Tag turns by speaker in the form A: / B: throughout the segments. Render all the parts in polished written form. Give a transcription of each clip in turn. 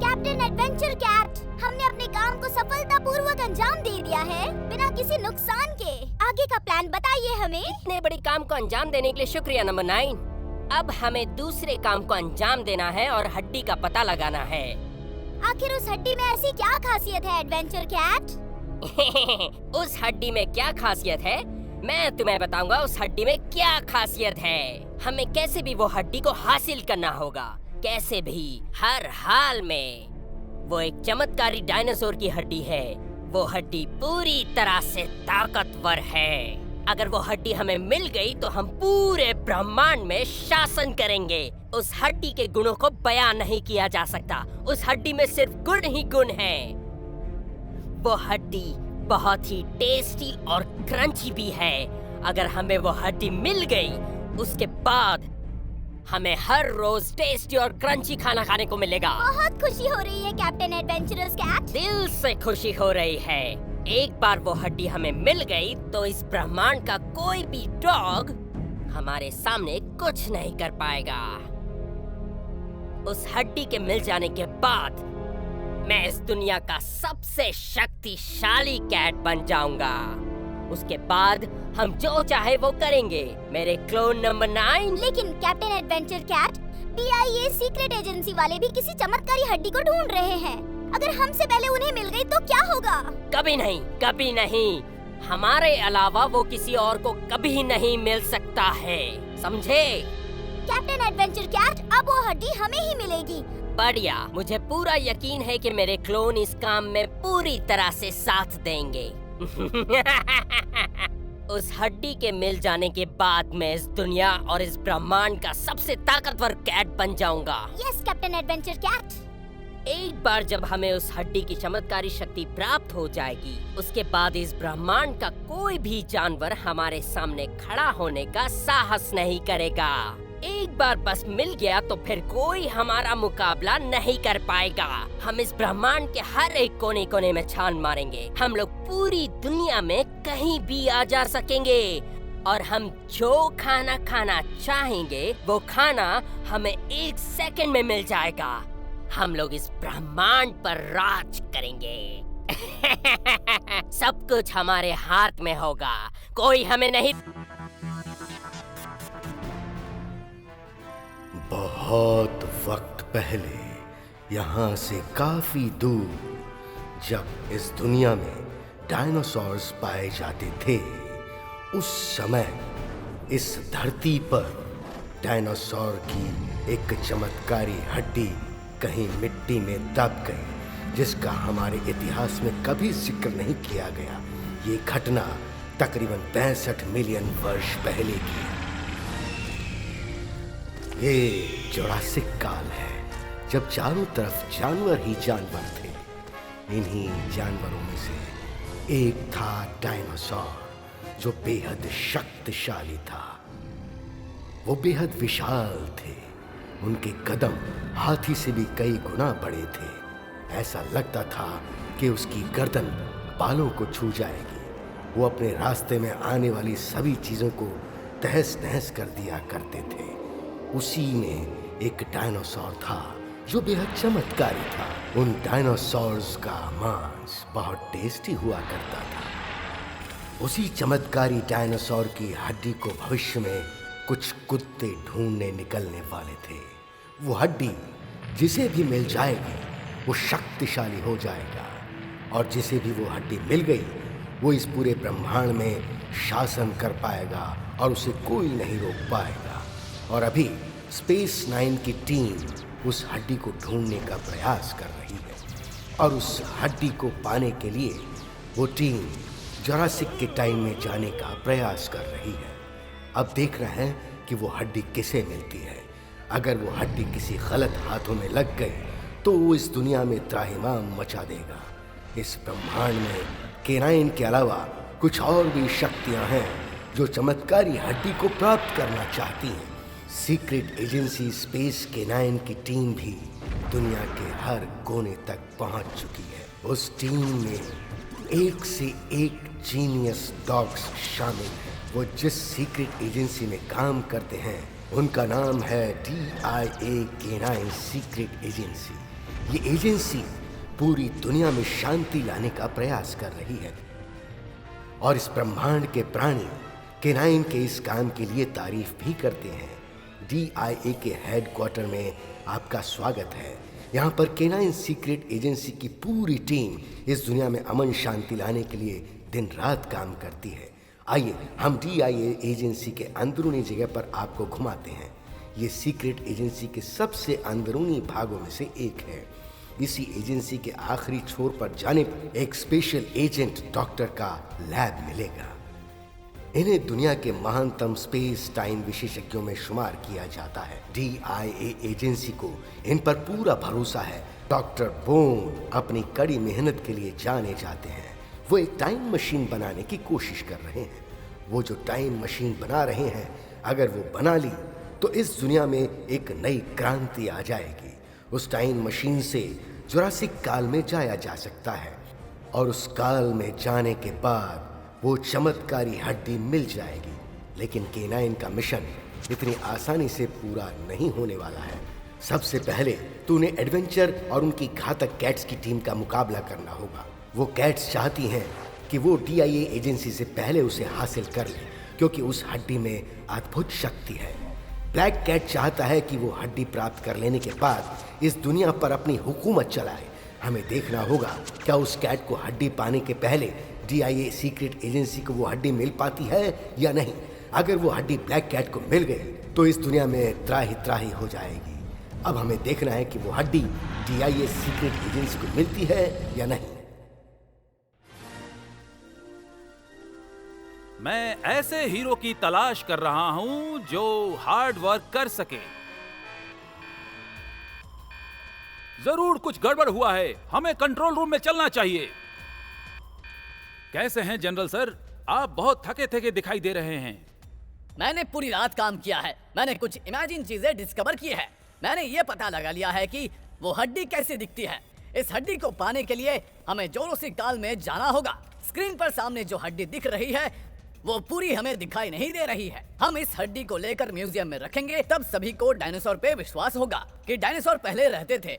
A: Captain adventure cat, हमने अपने काम को सफलतापूर्वक अंजाम दे दिया है बिना किसी नुकसान के। आगे का प्लान बताइए हमें।
B: इतने बड़े काम को अंजाम देने के लिए शुक्रिया नंबर 9। अब हमें दूसरे काम को अंजाम देना है और हड्डी का पता लगाना है।
A: आखिर उस हड्डी में ऐसी क्या खासियत है एडवेंचर कैट?
B: उस हड्डी में क्या खासियत है, मैं तुम्हें बताऊंगा। उस हड्डी में क्या खासियत है। हमें कैसे भी वो हड्डी को हासिल करना होगा, कैसे भी, हर हाल में। वो एक चमत्कारी डायनासोर की हड्डी है। वो हड्डी पूरी तरह से ताकतवर है। अगर वो हड्डी हमें मिल गई तो हम पूरे ब्रह्मांड में शासन करेंगे। उस हड्डी के गुणों को बयान नहीं किया जा सकता। उस हड्डी में सिर्फ गुण ही गुण हैं। वो हड्डी बहुत ही टेस्टी और क्रंची भी है। अगर हमें वो हड्डी मिल गई, उसके बाद हमें हर रोज टेस्टी और क्रंची खाना खाने को मिलेगा।
A: बहुत खुशी हो रही है कैप्टन एडवेंचरस कैट।
B: दिल से खुशी हो रही है। एक बार वो हड्डी हमें मिल गई तो इस ब्रह्मांड का कोई भी डॉग हमारे सामने कुछ नहीं कर पाएगा। उस हड्डी के मिल जाने के बाद मैं इस दुनिया का सबसे शक्तिशाली कैट बन जाऊंगा। उसके बाद हम जो चाहे वो करेंगे, मेरे क्लोन नंबर 9।
A: लेकिन captain adventure cat, PIA secret agency वाले भी किसी चमत्कारी हड्डी को ढूंढ रहे हैं। अगर हमसे पहले उन्हें मिल गई तो क्या होगा?
B: कभी नहीं, कभी नहीं। हमारे अलावा वो किसी और को कभी नहीं मिल सकता है, समझे?
A: कैप्टन एडवेंचर कैट, अब वो हड्डी हमें ही मिलेगी।
B: बढ़िया, मुझे पूरा यकीन है कि मेरे क्लोन इस काम में पूरी तरह से साथ देंगे। उस हड्डी के मिल जाने के बाद मैं इस दुनिया और इस ब्रह्मांड का सबसे ताकतवर कैट बन जाऊंगा।
A: Yes captain adventure cat.
B: एक बार जब हमें उस हड्डी की चमत्कारी शक्ति प्राप्त हो जाएगी, उसके बाद इस ब्रह्मांड का कोई भी जानवर हमारे सामने खड़ा होने का साहस नहीं करेगा। एक बार बस मिल गया तो फिर कोई हमारा मुकाबला नहीं कर पाएगा। हम इस ब्रह्मांड के हर एक कोने कोने में छान मारेंगे। हम लोग पूरी दुनिया में कहीं भी आ जा सकेंगे और हम जो खाना खाना चाहेंगे वो खाना हमें 1 सेकंड में मिल जाएगा। हम लोग इस ब्रह्मांड पर राज करेंगे। सब कुछ हमारे हाथ में होगा, कोई हमें नहीं।
C: बहुत वक्त पहले, यहाँ से काफी दूर, जब इस दुनिया में डायनासोर्स पाए जाते थे, उस समय इस धरती पर डायनासोर की एक चमत्कारी हड्डी कहीं मिट्टी में दब गई, जिसका हमारे इतिहास में कभी जिक्र नहीं किया गया। ये घटना तकरीबन 65 मिलियन वर्ष पहले की है। ये जुरासिक काल है, जब चारों तरफ जानवर ही जानवर थे। इन्हीं जानवरों में से एक था डायनासोर, जो बेहद शक्तिशाली था। वो बेहद विशाल थे। उनके कदम हाथी से भी कई गुना बड़े थे। ऐसा लगता था कि उसकी गर्दन बालों को छू जाएगी। वो अपने रास्ते में आने वाली सभी चीजों को तहस नहस कर दिया करते थे। उसी में एक डायनासोर था जो बेहद चमत्कारी था। उन डायनासोर्स का मांस बहुत टेस्टी हुआ करता था। उसी चमत्कारी डायनासोर की हड्डी को भविष्य में कुछ कुत्ते ढूंढने निकलने वाले थे। वो हड्डी जिसे भी मिल जाएगी वो शक्तिशाली हो जाएगा, और जिसे भी वो हड्डी मिल गई वो इस पूरे ब्रह्मांड में शासन कर पाएगा और उसे कोई नहीं रोक पाएगा। और अभी स्पेस 9 की टीम उस हड्डी को ढूंढने का प्रयास कर रही है, और उस हड्डी को पाने के लिए वो टीम जुरासिक के टाइम में जाने का प्रयास कर रही है। अब देख रहे हैं कि वो हड्डी किसे मिलती है। अगर वो हड्डी किसी गलत हाथों में लग गई तो वो इस दुनिया में त्राहिमाम मचा देगा। इस ब्रह्मांड में केनाइन के अलावा कुछ और भी शक्तियां हैं जो चमत्कारी हड्डी को प्राप्त करना चाहती हैं। सीक्रेट एजेंसी स्पेस केनाइन की टीम भी दुनिया के हर कोने तक पहुंच चुकी है। उस टीम में एक से एक जीनियस डॉग्स शामिल हैं। वो जिस सीक्रेट एजेंसी में काम करते हैं उनका नाम है DIA केनाइन सीक्रेट एजेंसी। ये एजेंसी पूरी दुनिया में शांति लाने का प्रयास कर रही है और इस ब्रह्मांड के प्राणी केनाइन के इस काम के लिए तारीफ भी करते हैं। DIA के हेडक्वार्टर में आपका स्वागत है। यहाँ पर केनाइन सीक्रेट एजेंसी की पूरी टीम इस दुनिया में अमन शांति लाने के लिए दिन रात काम करती है। आइए हम DIA एजेंसी के अंदरूनी जगह पर आपको घुमाते हैं। ये सीक्रेट एजेंसी के सबसे अंदरूनी भागों में से एक है। इसी एजेंसी के आखिरी छोर पर जाने पर एक स्पेशल एजेंट डॉक्टर का लैब मिलेगा। इन्हें दुनिया के महानतम स्पेस टाइम विशेषज्ञों में शुमार किया जाता है। DIA एजेंसी को इन पर पूरा भरोसा है। डॉक्टर बोन अपनी कड़ी मेहनत के लिए जाने जाते हैं। वो एक टाइम मशीन बनाने की कोशिश कर रहे हैं। वो जो टाइम मशीन बना रहे हैं, अगर वो बना ली तो इस दुनिया में एक नई क्रांति आ जाएगी। उस टाइम मशीन से जुरासिक काल में जाया जा सकता है और उस काल में जाने के बाद वो चमत्कारी हड्डी मिल जाएगी। लेकिन केनाइन का मिशन इतनी आसानी से पूरा नहीं होने वाला है। सबसे पहले तो उन्हें एडवेंचर और उनकी घातक कैट्स की टीम का मुकाबला करना होगा। वो कैट्स चाहती हैं कि वो DIA एजेंसी से पहले उसे हासिल कर ले, क्योंकि उस हड्डी में अद्भुत शक्ति है। ब्लैक कैट चाहता है कि वो हड्डी प्राप्त कर लेने के बाद इस दुनिया पर अपनी हुकूमत चलाए। हमें देखना होगा क्या उस कैट को हड्डी पाने के पहले DIA सीक्रेट एजेंसी को वो हड्डी मिल पाती है या नहीं। अगर वो हड्डी ब्लैक कैट को मिल गई तो इस दुनिया में त्राही त्राही हो जाएगी। अब हमें देखना है कि वो हड्डी DIA सीक्रेट एजेंसी को मिलती है या नहीं।
D: मैं ऐसे हीरो की तलाश कर रहा हूं जो हार्ड वर्क कर सके। जरूर कुछ गड़बड़ हुआ है, हमें कंट्रोल रूम में चलना चाहिए। कैसे हैं जनरल सर? आप बहुत थके थके दिखाई दे रहे हैं।
E: मैंने पूरी रात काम किया है। मैंने कुछ इमेजिन चीजें डिस्कवर की है। मैंने ये पता लगा लिया है कि वो हड्डी कैसे दिखती है। इस हड्डी को पाने के लिए हमें जोरोसिक काल में जाना होगा। स्क्रीन पर सामने जो हड्डी दिख रही है वो पूरी हमें दिखाई नहीं दे रही है। हम इस हड्डी को लेकर म्यूजियम में रखेंगे, तब सभी को डायनासोर पे विश्वास होगा कि डायनासोर पहले रहते थे।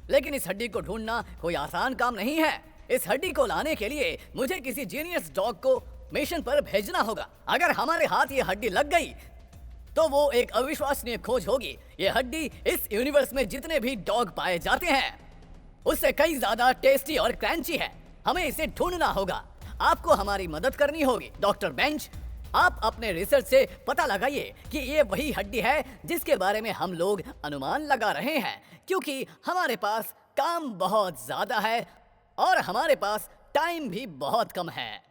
E: लेकिन इस हड्डी को ढूंढना कोई आसान काम नहीं है। इस हड्डी को लाने के लिए मुझे किसी जीनियस डॉग को मिशन पर भेजना होगा। अगर हमारे हाथ ये हड्डी लग गई तो वो एक अविश्वसनीय खोज होगी। ये हड्डी इस यूनिवर्स में जितने भी डॉग पाए जाते हैं उससे कई ज्यादा टेस्टी और क्रंची है। हमें इसे ढूंढना होगा। आपको हमारी मदद करनी होगी। डॉक्टर बेंच, आप अपने रिसर्च से पता लगाइए कि ये वही हड्डी है जिसके बारे में हम लोग अनुमान लगा रहे हैं, क्योंकि हमारे पास काम बहुत ज्यादा है और हमारे पास टाइम भी बहुत कम है।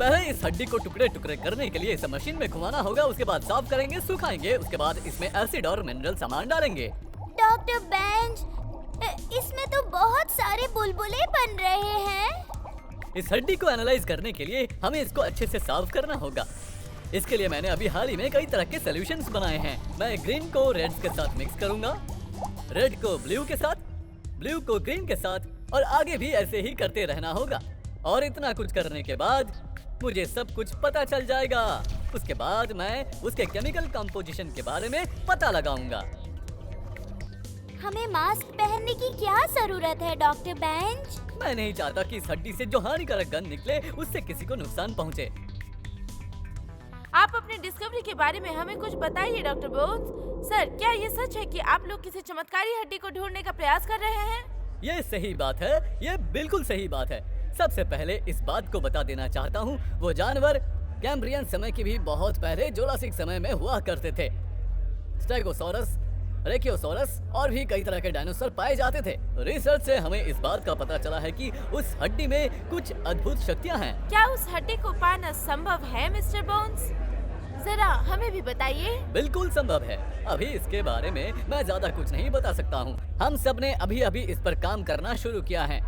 E: पहले इस हड्डी को टुकड़े टुकड़े करने के लिए इसे मशीन में घुमाना होगा। उसके बाद साफ करेंगे, सुखाएंगे, उसके बाद इसमें एसिड और मिनरल सामान डालेंगे।
A: डॉक्टर बेंच, इसमें तो बहुत सारे बुलबुले बन रहे हैं।
E: इस हड्डी को एनालाइज करने के लिए हमें इसको अच्छे से साफ करना होगा। इसके लिए मैंने अभी हाल ही में कई तरह के सॉल्यूशंस बनाए हैं। मैं ग्रीन को रेड के साथ मिक्स करूंगा, रेड को ब्लू के साथ, ब्लू को ग्रीन के साथ, और आगे भी ऐसे ही करते रहना होगा। और इतना कुछ करने के बाद मुझे सब कुछ पता चल जाएगा। उसके बाद मैं उसके केमिकल कंपोजिशन के बारे में पता लगाऊंगा।
A: हमें मास्क पहनने की क्या जरूरत है डॉक्टर बेंच?
E: मैं नहीं चाहता कि इस हड्डी से जो हानिकारक गंध निकले उससे किसी को नुकसान पहुंचे।
F: आप अपनी डिस्कवरी के बारे में हमें कुछ बताइए डॉक्टर बोन्स। सर, क्या ये सच है कि आप लोग किसी चमत्कारी हड्डी को ढूंढने का प्रयास कर रहे हैं?
E: ये सही बात है, ये बिल्कुल सही बात है। सबसे पहले इस बात को बता देना चाहता हूँ, वो जानवर कैम्ब्रियन समय की भी बहुत पहले जुरासिक समय में हुआ करते थे। स्टेगोसॉरस, ब्रेकियोसॉरस और भी कई तरह के डायनासोर पाए जाते थे। रिसर्च से हमें इस बात का पता चला है कि उस हड्डी में कुछ अद्भुत शक्तियाँ हैं।
F: क्या उस हड्डी को पाना संभव है मिस्टर बोन्स? जरा हमें भी बताइए।
E: बिल्कुल संभव है। अभी इसके बारे में मैं ज्यादा कुछ नहीं बता सकता हूँ। हम सब ने अभी अभी इस पर काम करना शुरू किया है।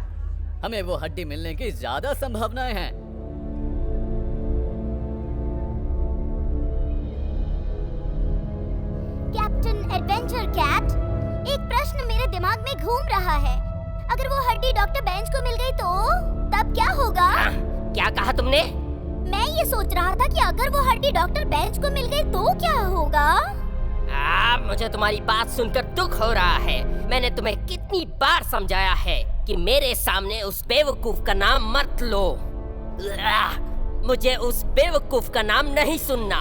E: हमें वो हड्डी मिलने की ज्यादा संभावनाएं हैं।
A: कैप्टन एडवेंचर कैट, एक प्रश्न मेरे दिमाग में घूम रहा है। अगर वो हड्डी डॉक्टर बेंच को मिल गई तो तब क्या होगा?
B: क्या कहा तुमने?
A: मैं ये सोच रहा था कि अगर वो हड्डी डॉक्टर बेंच को मिल गई तो क्या होगा?
B: मुझे तुम्हारी बात सुनकर दुख हो रहा है। मैंने तुम्हें कितनी बार समझाया है कि मेरे सामने उस बेवकूफ का नाम मत लो। मुझे उस बेवकूफ का नाम नहीं सुनना।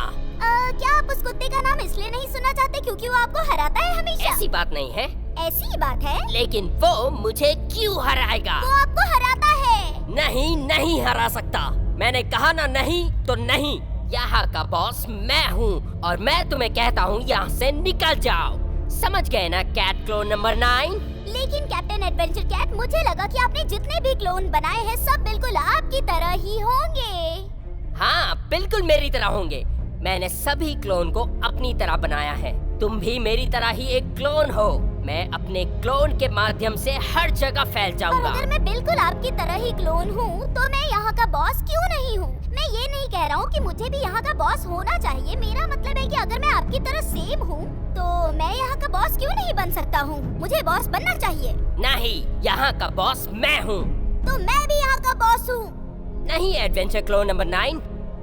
A: क्या आप उस कुत्ते का नाम इसलिए नहीं सुनना चाहते क्योंकि वो आपको हराता है हमेशा?
B: ऐसी बात नहीं है।
A: ऐसी ही बात है।
B: लेकिन वो मुझे क्यों हराएगा?
A: वो आपको हराता है।
B: नहीं, नहीं हरा सकता। मैंने कहा ना, नहीं तो नहीं। यहाँ का बॉस मैं हूँ और मैं तुम्हें कहता हूँ यहाँ से निकल जाओ। समझ गए ना कैट क्लोन नंबर 9?
A: लेकिन कैप्टन एडवेंचर कैट, मुझे लगा कि आपने जितने भी क्लोन बनाए हैं सब बिल्कुल आपकी तरह ही होंगे।
B: हाँ, बिल्कुल मेरी तरह होंगे। मैंने सभी क्लोन को अपनी तरह बनाया है। तुम भी मेरी तरह ही एक क्लोन हो। मैं अपने क्लोन के माध्यम से हर जगह फैल जाऊंगा।
A: अगर मैं बिल्कुल आपकी तरह ही क्लोन हूँ तो मैं यहाँ का बॉस क्यों नहीं हूँ? मैं ये नहीं कह रहा हूँ कि मुझे भी यहाँ का बॉस होना चाहिए। मेरा मतलब है कि अगर मैं आपकी तरह सेम हूँ तो मैं यहाँ का बॉस क्यों नहीं बन सकता हूँ? मुझे बॉस बनना चाहिए।
B: नहीं, यहाँ का बॉस मैं हूँ।
A: तो मैं भी यहाँ का बॉस हूँ।
B: नहीं एडवेंचर क्लोन नंबर 9,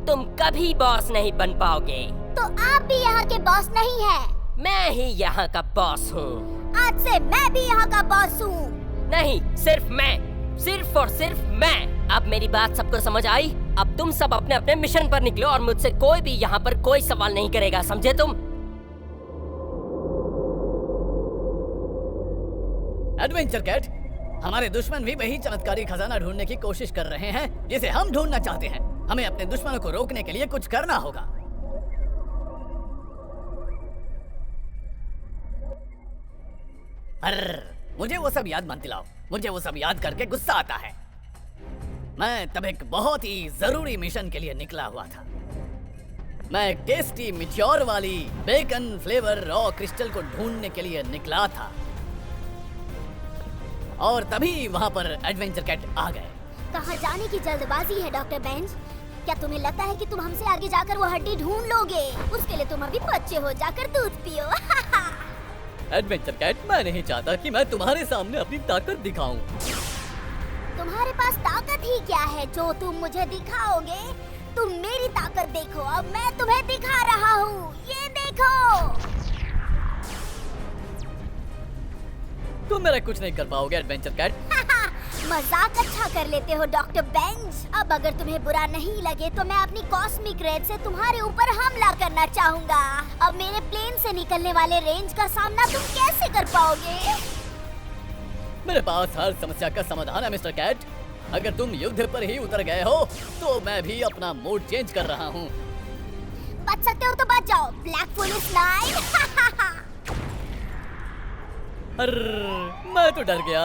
B: तुम कभी बॉस नहीं बन पाओगे।
A: तो आप भी यहाँ के बॉस नहीं है।
B: मैं ही यहाँ का बॉस हूँ।
A: आज से मैं भी यहाँ का बॉस हूँ।
B: नहीं, सिर्फ मैं, सिर्फ और सिर्फ मैं। अब मेरी बात सबको समझ आई? अब तुम सब अपने अपने मिशन पर निकलो और मुझसे कोई भी यहाँ पर कोई सवाल नहीं करेगा, समझे तुम?
E: एडवेंचर कैट, हमारे दुश्मन भी वही चमत्कारी खजाना ढूंढने की कोशिश कर रहे हैं जिसे हम ढूंढना चाहते हैं। हमें अपने दुश्मनों को रोकने के लिए कुछ करना होगा। मुझे वो सब याद मत दिलाओ। मुझे वो सब याद करके गुस्सा आता है। मैं तब एक बहुत ही जरूरी मिशन के लिए निकला हुआ था। मैं एक टेस्टी मिट्योर वाली बेकन फ्लेवर रॉ क्रिस्टल को ढूंढने के लिए निकला था और तभी वहां पर एडवेंचर कैट आ गए।
A: कहाँ जाने की जल्दबाजी है डॉक्टर बेंच? क्या तुम्हें लगता है कि तुम हमसे आगे जाकर वो हड्डी ढूंढ लोगे? उसके लिए तुम अभी बच्चे हो, जाकर दूध पियो।
E: एडवेंचर कैट, मैं नहीं चाहता कि मैं तुम्हारे सामने अपनी ताकत दिखाऊं।
A: तुम्हारे पास ताकत ही क्या है जो तुम मुझे दिखाओगे? तुम मेरी ताकत देखो, अब मैं तुम्हें दिखा रहा हूँ। ये देखो।
E: तुम मेरा कुछ नहीं कर पाओगे एडवेंचर कैट।
A: मजाक अच्छा कर लेते हो डॉक्टर बेंच। अब अगर तुम्हें बुरा नहीं लगे तो मैं अपनी कॉस्मिक रेज से तुम्हारे ऊपर हमला करना चाहूँगा। अब मेरे प्लेन से निकलने वाले रेंज का सामना तुम कैसे कर पाओगे?
E: मेरे पास हर समस्या का समाधान है मिस्टर कैट। अगर तुम युद्ध पर ही उतर गए हो तो मैं भी अपना मूड चेंज कर रहा हूँ।
A: बच सकते हो तो बच जाओ, ब्लैक पुलिस 9।
E: मैं तो डर गया।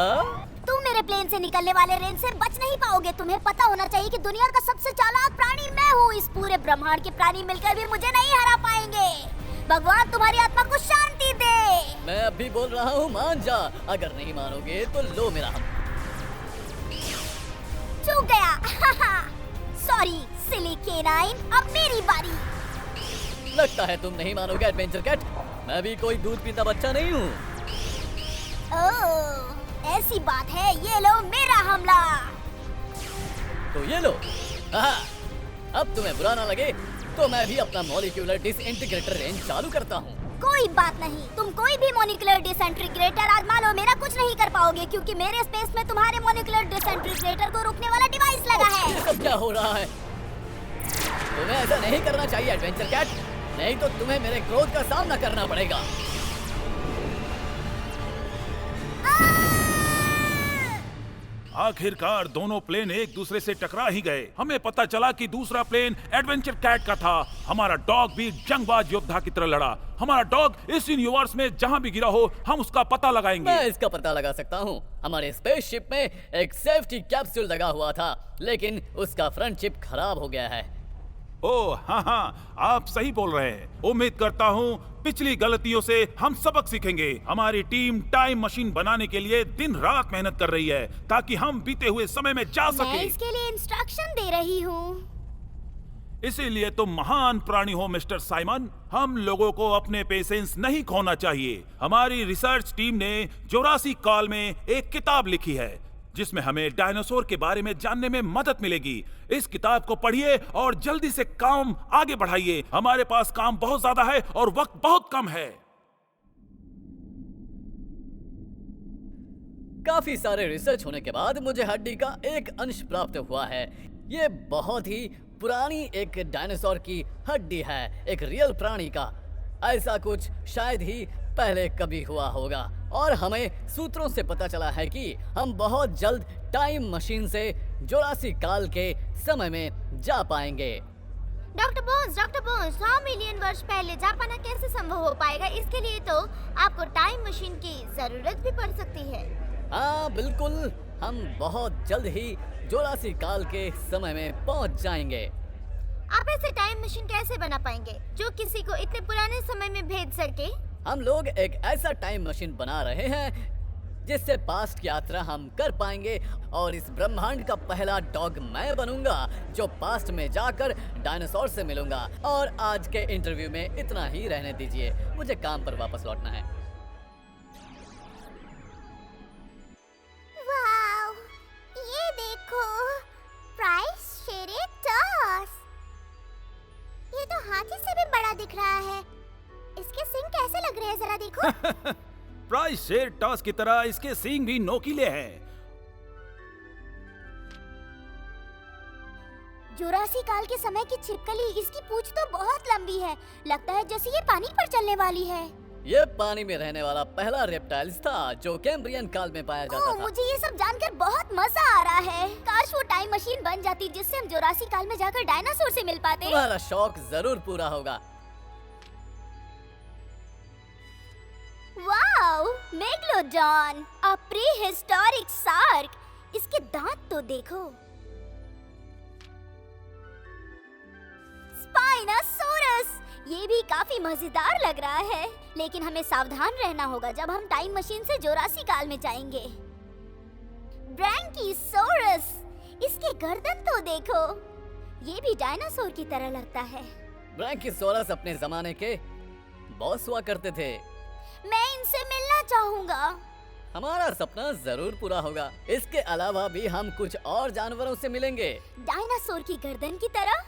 A: तुम मेरे प्लेन से निकलने वाले रेंज से बच नहीं पाओगे। तुम्हें पता होना चाहिए कि दुनिया का सबसे चालाक प्राणी मैं हूँ। इस पूरे ब्रह्मांड के प्राणी मिलकर भी मुझे नहीं हरा पाएंगे। भगवान तुम्हारी आत्मा को शांति दे।
E: मैं अब भी बोल रहा हूँ, मान जा। अगर नहीं मानोगे तो लो मेरा हम।
A: चूक गया। सॉरी सिली K9, अब मेरी बारी।
E: लगता है तुम नहीं मानोगे एडवेंचर कैट। मैं भी कोई दूध पीता बच्चा नहीं हूँ।
A: ओह, ऐसी बात है। ये लो मेरा हमला।
E: तो ये लो। अब तुम्हें बुरा ना लगे तो मैं भी अपना मॉलिक्यूलर डिसइंटीग्रेटर रेंज चालू करता हूँ।
A: कोई बात नहीं, तुम कोई भी मॉलिक्यूलर डिसइंटीग्रेटर आजमा लो, मेरा कुछ नहीं कर पाओगे क्योंकि मेरे स्पेस में तुम्हारे मॉलिक्यूलर डिसइंटीग्रेटर को रोकने वाला डिवाइस लगा है।
E: ये सब क्या हो रहा है? तुम्हें ऐसा नहीं करना चाहिए एडवेंचर कैट, नहीं तो तुम्हें मेरे क्रोध का सामना करना पड़ेगा।
D: आखिरकार दोनों प्लेन एक दूसरे से टकरा ही गए। हमें पता चला कि दूसरा प्लेन एडवेंचर कैट का था। हमारा डॉग भी जंगबाज योद्धा की तरह लड़ा। हमारा डॉग इस यूनिवर्स में जहां भी गिरा हो हम उसका पता लगाएंगे।
E: मैं इसका पता लगा सकता हूँ। हमारे स्पेसशिप में एक सेफ्टी कैप्सूल लगा हुआ था लेकिन उसका फ्रंट चिप खराब हो गया है।
D: ओह हाँ हाँ, आप सही बोल रहे हैं। उम्मीद करता हूँ पिछली गलतियों से हम सबक सीखेंगे। हमारी टीम टाइम मशीन बनाने के लिए दिन रात मेहनत कर रही है ताकि हम बीते हुए समय में जा
A: मैं
D: सके।
A: इसके लिए इंस्ट्रक्शन दे रही हूँ।
D: इसीलिए तुम महान प्राणी हो मिस्टर साइमन। हम लोगों को अपने पेशेंस नहीं खोना चाहिए। हमारी रिसर्च टीम ने जोरासिक काल में एक किताब लिखी है जिसमें हमें डायनासोर के बारे में जानने में मदद मिलेगी। इस किताब को पढ़िए और जल्दी से काम आगे बढ़ाइए। हमारे पास काम बहुत ज्यादा है और वक्त बहुत कम है।
E: काफी सारे रिसर्च होने के बाद मुझे हड्डी का एक अंश प्राप्त हुआ है। ये बहुत ही पुरानी एक डायनासोर की हड्डी है, एक रियल प्राणी का। ऐसा कुछ शायद ही पहले कभी हुआ होगा और हमें सूत्रों से पता चला है कि हम बहुत जल्द टाइम मशीन से जोरासिक काल के समय में जा पाएंगे।
A: डॉक्टर बोन्स, 100 मिलियन वर्ष पहले जा पाना कैसे संभव हो पाएगा? इसके लिए तो आपको टाइम मशीन की जरूरत भी पड़ सकती है।
E: हाँ बिल्कुल, हम बहुत जल्द ही जोरासिक काल के समय में पहुंच जाएंगे।
A: आप ऐसे टाइम मशीन कैसे बना पाएंगे जो किसी को इतने पुराने समय में भेज सके?
E: हम लोग एक ऐसा टाइम मशीन बना रहे हैं जिससे पास्ट की यात्रा हम कर पाएंगे और इस ब्रह्मांड का पहला डॉग मैं बनूंगा जो पास्ट में जाकर डायनासोर से मिलूंगा। और आज के इंटरव्यू में इतना ही रहने दीजिए, मुझे काम पर वापस लौटना है।
A: वाव, ये देखो, ट्राइसेरेटॉप्स। ये तो हाथी से भी बड़ा दिख रहा है। इसके सींग कैसे लग रहे हैं, जरा देखो।
D: ट्राइसेराटॉप्स की तरह इसके सींग भी नोकीले हैं।
A: जुरासिक काल के समय की छिपकली, इसकी पूंछ तो बहुत लंबी है। लगता है जैसे ये पानी पर चलने वाली है।
E: ये पानी में रहने वाला पहला रेप्टाइल्स था जो कैम्ब्रियन काल में पाया जाता था।
A: मुझे ये सब जानकर बहुत मजा आ रहा है। काश वो टाइम मशीन बन जाती जिससे हम जुरासिक काल में जाकर डायनासोर से मिल पाते।
E: तुम्हारा शौक जरूर पूरा होगा।
A: वाओ, मेगलोडॉन, अ प्रीहिस्टोरिक शार्क। इसके दांत तो देखो। स्पाइनोसॉरस, ये भी काफी मजेदार लग रहा है। लेकिन हमें सावधान रहना होगा जब हम टाइम मशीन से जोरासिक काल में जाएंगे। ब्रैंकियोसॉरस, इसके गर्दन तो देखो। ये भी डायनासोर की तरह लगता है।
E: ब्रैंकियोसॉरस अपने जमाने के बॉस हुआ करते थे।
A: मैं इनसे मिलना चाहूंगा।
E: हमारा सपना जरूर पूरा होगा। इसके अलावा भी हम कुछ और जानवरों से मिलेंगे।
A: डायनासोर की गर्दन की तरह।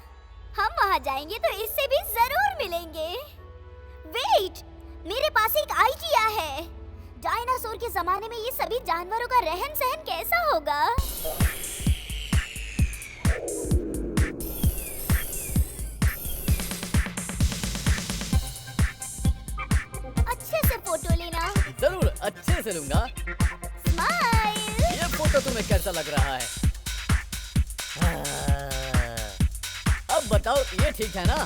A: हम वहाँ जाएंगे तो इससे भी जरूर मिलेंगे। वेट, मेरे पास एक आइडिया है। डायनासोर के जमाने में ये सभी जानवरों का रहन सहन कैसा होगा? अच्छे से फोटो लेना।
E: जरूर, अच्छे से लूंगा।
A: स्माइल।
E: ये फोटो तुम्हें कैसा लग रहा है? अब बताओ, ये ठीक है ना?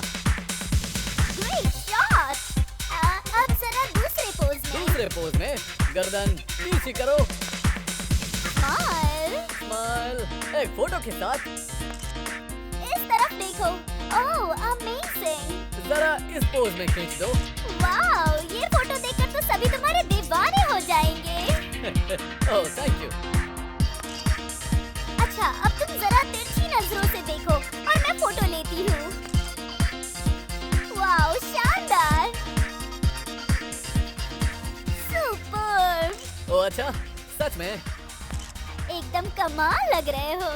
A: Great shot. अब जरा दूसरे पोज में।
E: दूसरे पोज में गर्दन नीचे करो।
A: स्माइल।
E: स्माइल। एक फोटो के साथ
A: इस तरफ देखो। ओह, अमेजिंग।
E: जरा इस पोज में खींच दो।
A: वाओ, ये फोटो देखकर तो सभी तुम्हारे दीवाने हो जाएंगे।
E: ओह, थैंक यू।
A: अच्छा, अब तुम जरा तिरछी नजरों से देखो और मैं फोटो लेती हूँ। वाओ, शानदार। सुपर।
E: ओह अच्छा, सच में?
A: एकदम कमाल लग रहे हो।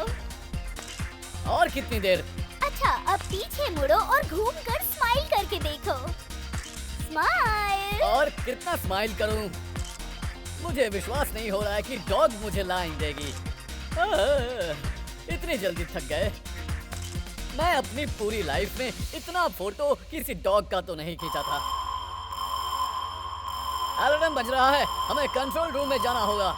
E: और कितनी देर?
A: अच्छा, अब पीछे मुड़ो और घूमकर स्माइल करके देखो। स्माइल।
E: और कितना स्माइल करूं? मुझे विश्वास नहीं हो रहा है कि डॉग मुझे लाइन देगी। इतनी जल्दी थक गए। मैं अपनी पूरी लाइफ में इतना फोटो किसी डॉग का तो नहीं खींचा था। अलार्म बज रहा है, हमें कंट्रोल रूम में जाना होगा।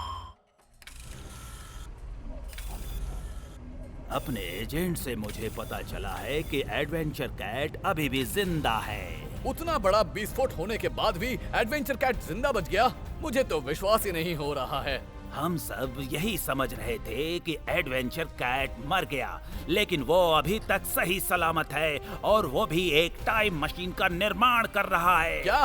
D: अपने एजेंट से मुझे पता चला है कि एडवेंचर कैट अभी भी जिंदा है।
G: उतना बड़ा विस्फोट होने के बाद भी एडवेंचर कैट जिंदा बच गया? मुझे तो विश्वास ही नहीं हो रहा है।
D: हम सब यही समझ रहे थे कि एडवेंचर कैट मर गया, लेकिन वो अभी तक सही सलामत है और वो भी एक टाइम मशीन का निर्माण कर रहा है।
E: क्या?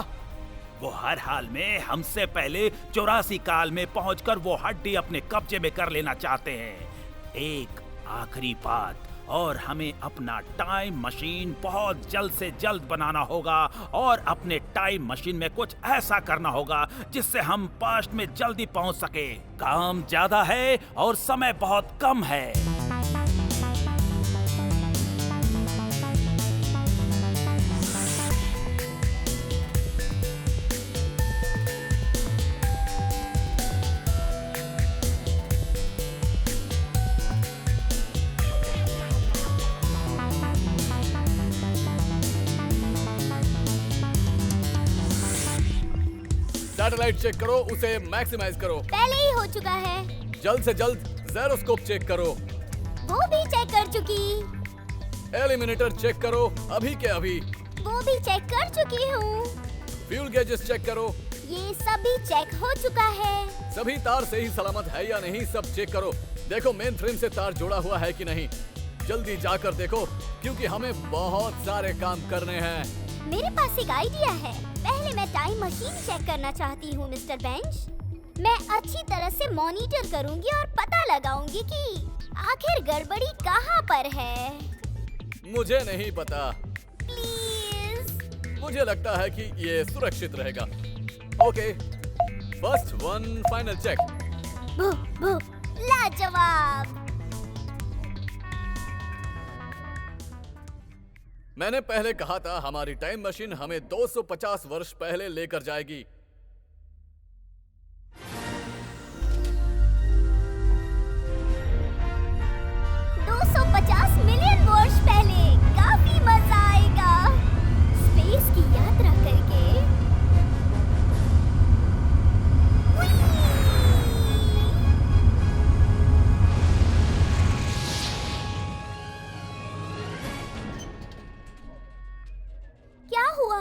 D: वो हर हाल में हमसे पहले 84 काल में पहुंचकर वो हड्डी अपने कब्जे में कर लेना चाहते हैं। एक आखिरी बात, और हमें अपना टाइम मशीन बहुत जल्द से जल्द बनाना होगा और अपने टाइम मशीन में कुछ ऐसा करना होगा जिससे हम पास्ट में जल्दी पहुंच सके। काम ज्यादा है और समय बहुत कम है।
E: सैटेलाइट चेक करो, उसे मैक्सिमाइज करो।
A: पहले ही हो चुका है।
E: जल्द से जल्द ज़ेरोस्कोप चेक करो।
A: वो भी चेक कर चुकी।
E: एलिमिनेटर चेक करो, अभी के अभी।
A: वो भी चेक कर चुकी हूँ।
E: फ्यूल गेजेस चेक करो।
A: ये सभी चेक हो चुका है।
E: सभी तार सही सलामत है या नहीं सब चेक करो। देखो मेन फ्रेम से तार जुड़ा हुआ है कि नहीं। जल्दी जाकर देखो क्योंकि हमें बहुत सारे काम करने हैं।
A: मेरे पास एक आइडिया है। पहले मैं टाइम मशीन चेक करना चाहती हूँ मिस्टर बेंच। मैं अच्छी तरह से मॉनिटर करूँगी और पता लगाऊंगी कि आखिर गड़बड़ी कहाँ पर है।
E: मुझे नहीं पता।
A: प्लीज।
E: मुझे लगता है कि ये सुरक्षित रहेगा। Okay, first one final check.
A: भू भू लाजवाब।
E: मैंने पहले कहा था हमारी टाइम मशीन हमें 250 वर्ष पहले लेकर जाएगी। $250 मिलियन वर्ष पहले। काफी मजा आएगा स्पेस की यात्रा करके। क्या हुआ?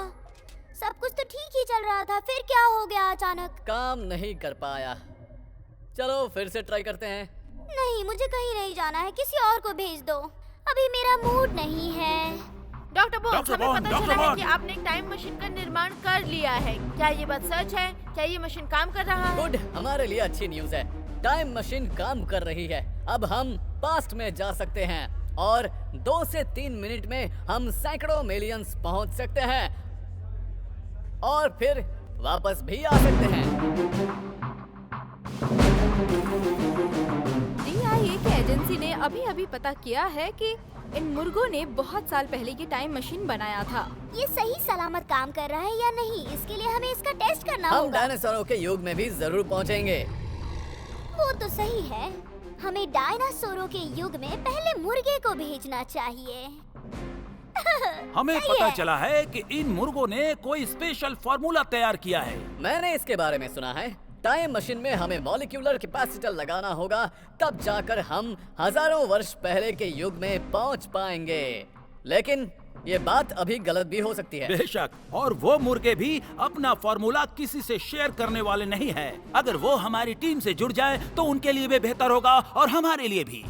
E: सब कुछ तो ठीक ही चल रहा था, फिर क्या हो गया अचानक? काम नहीं कर पाया। चलो फिर से ट्राई करते हैं।
A: नहीं, मुझे कहीं नहीं जाना है, किसी और को भेज दो। अभी मेरा मूड नहीं है।
F: डॉक्टर बोन्स,
D: डॉक्टर
F: हमें
D: बोन्स,
F: पता
D: डॉक्टर
F: चला है कि
D: बोन्स।
F: आपने एक टाइम मशीन का निर्माण कर लिया है। क्या ये बात सच है? क्या ये मशीन काम कर रहा है?
E: गुड, हमारे लिए अच्छी न्यूज़ है। टाइम मशीन काम कर रही है। अब हम पास्ट में जा सकते हैं और 2 से 3 मिनट में हम सैकड़ों मिलियंस पहुंच सकते हैं और फिर वापस भी आ सकते हैं।
G: DIA की एजेंसी ने अभी पता किया है कि इन मुर्गों ने बहुत साल पहले ये टाइम मशीन बनाया था।
A: ये सही सलामत काम कर रहा है या नहीं, इसके लिए हमें इसका टेस्ट करना
E: हम
A: होगा।
E: डायनासोरों के युग में भी जरूर पहुंचेंगे।
A: वो तो सही है। हमें डायनासोरों के युग में पहले मुर्गे को भेजना चाहिए।
D: हमें
A: सही
D: पता
A: है।
D: चला है कि इन मुर्गों ने कोई स्पेशल फार्मूला तैयार किया है।
E: मैंने इसके बारे में सुना है। टाइम मशीन में हमें मॉलिक्यूलर कैपेसिटर लगाना होगा, तब जाकर हम हजारों वर्ष पहले के युग में पहुंच पाएंगे। लेकिन ये बात अभी गलत भी हो सकती है।
D: बेशक, और वो मुर्गे भी अपना फार्मूला किसी से शेयर करने वाले नहीं है। अगर वो हमारी टीम से जुड़ जाए तो उनके लिए भी बेहतर होगा और हमारे लिए भी।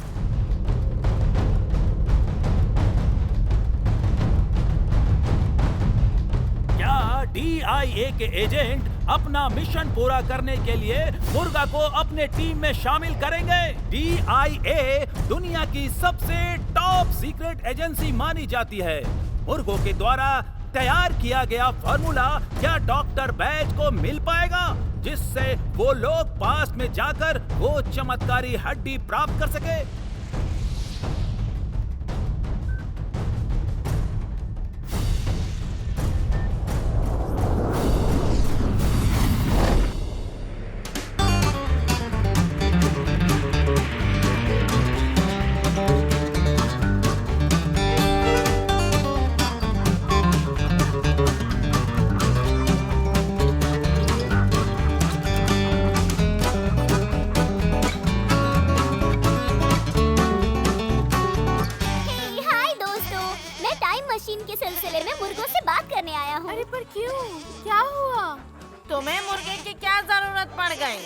D: क्या DIA के एजेंट अपना मिशन पूरा करने के लिए मुर्गा को अपने टीम में शामिल करेंगे? DIA दुनिया की सबसे टॉप सीक्रेट एजेंसी मानी जाती है। मुर्गों के द्वारा तैयार किया गया फार्मूला क्या डॉक्टर बैज को मिल पाएगा, जिससे वो लोग पास्ट में जाकर वो चमत्कारी हड्डी प्राप्त कर सके?
F: अरे पर क्यों? क्या हुआ? तुम्हें मुर्गे की क्या जरूरत पड़ गई?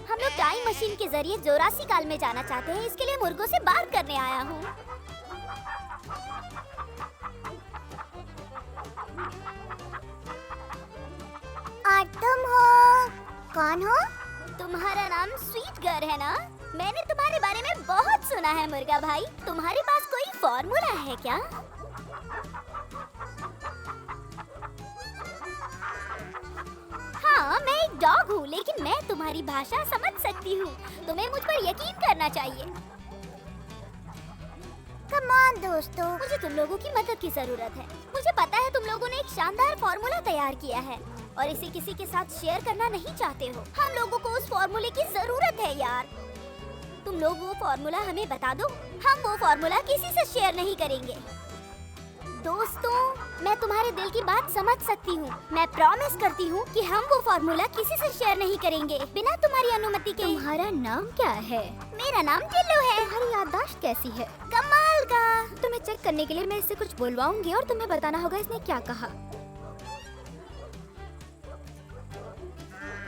A: हम लोग टाइम मशीन के जरिए जोरासी काल में जाना चाहते हैं, इसके लिए मुर्गों से बात करने आया हूँ। और तुम हो? कौन हो? तुम्हारा नाम स्वीट गर्ल है ना? मैंने तुम्हारे बारे में बहुत सुना है मुर्गा भाई। तुम्हारे पास कोई फॉर्मूला है क्या? हाँ, मैं एक डॉग हूँ, लेकिन मैं तुम्हारी भाषा समझ सकती हूँ। तुम्हें मुझ पर यकीन करना चाहिए। कम ऑन दोस्तों, मुझे तुम लोगों की मदद की जरूरत है। मुझे पता है तुम लोगों ने एक शानदार फॉर्मूला तैयार किया है और इसे किसी के साथ शेयर करना नहीं चाहते हो। हम लोगों को उस फॉर्मूले की जरूरत है यार। तुम लोग वो फॉर्मूला हमें बता दो, हम वो फॉर्मूला किसी से शेयर नहीं करेंगे। दोस्तों, मैं तुम्हारे दिल की बात समझ सकती हूँ। मैं प्रॉमिस करती हूँ कि हम वो फॉर्मूला किसी से शेयर नहीं करेंगे बिना तुम्हारी अनुमति के। तुम्हारा नाम क्या है? मेरा नाम टिल्लू है। तुम्हारी याददाश्त कैसी है? कमाल का। तुम्हें चेक करने के लिए मैं इससे कुछ बुलवाऊंगी और तुम्हें बताना होगा इसने क्या कहा।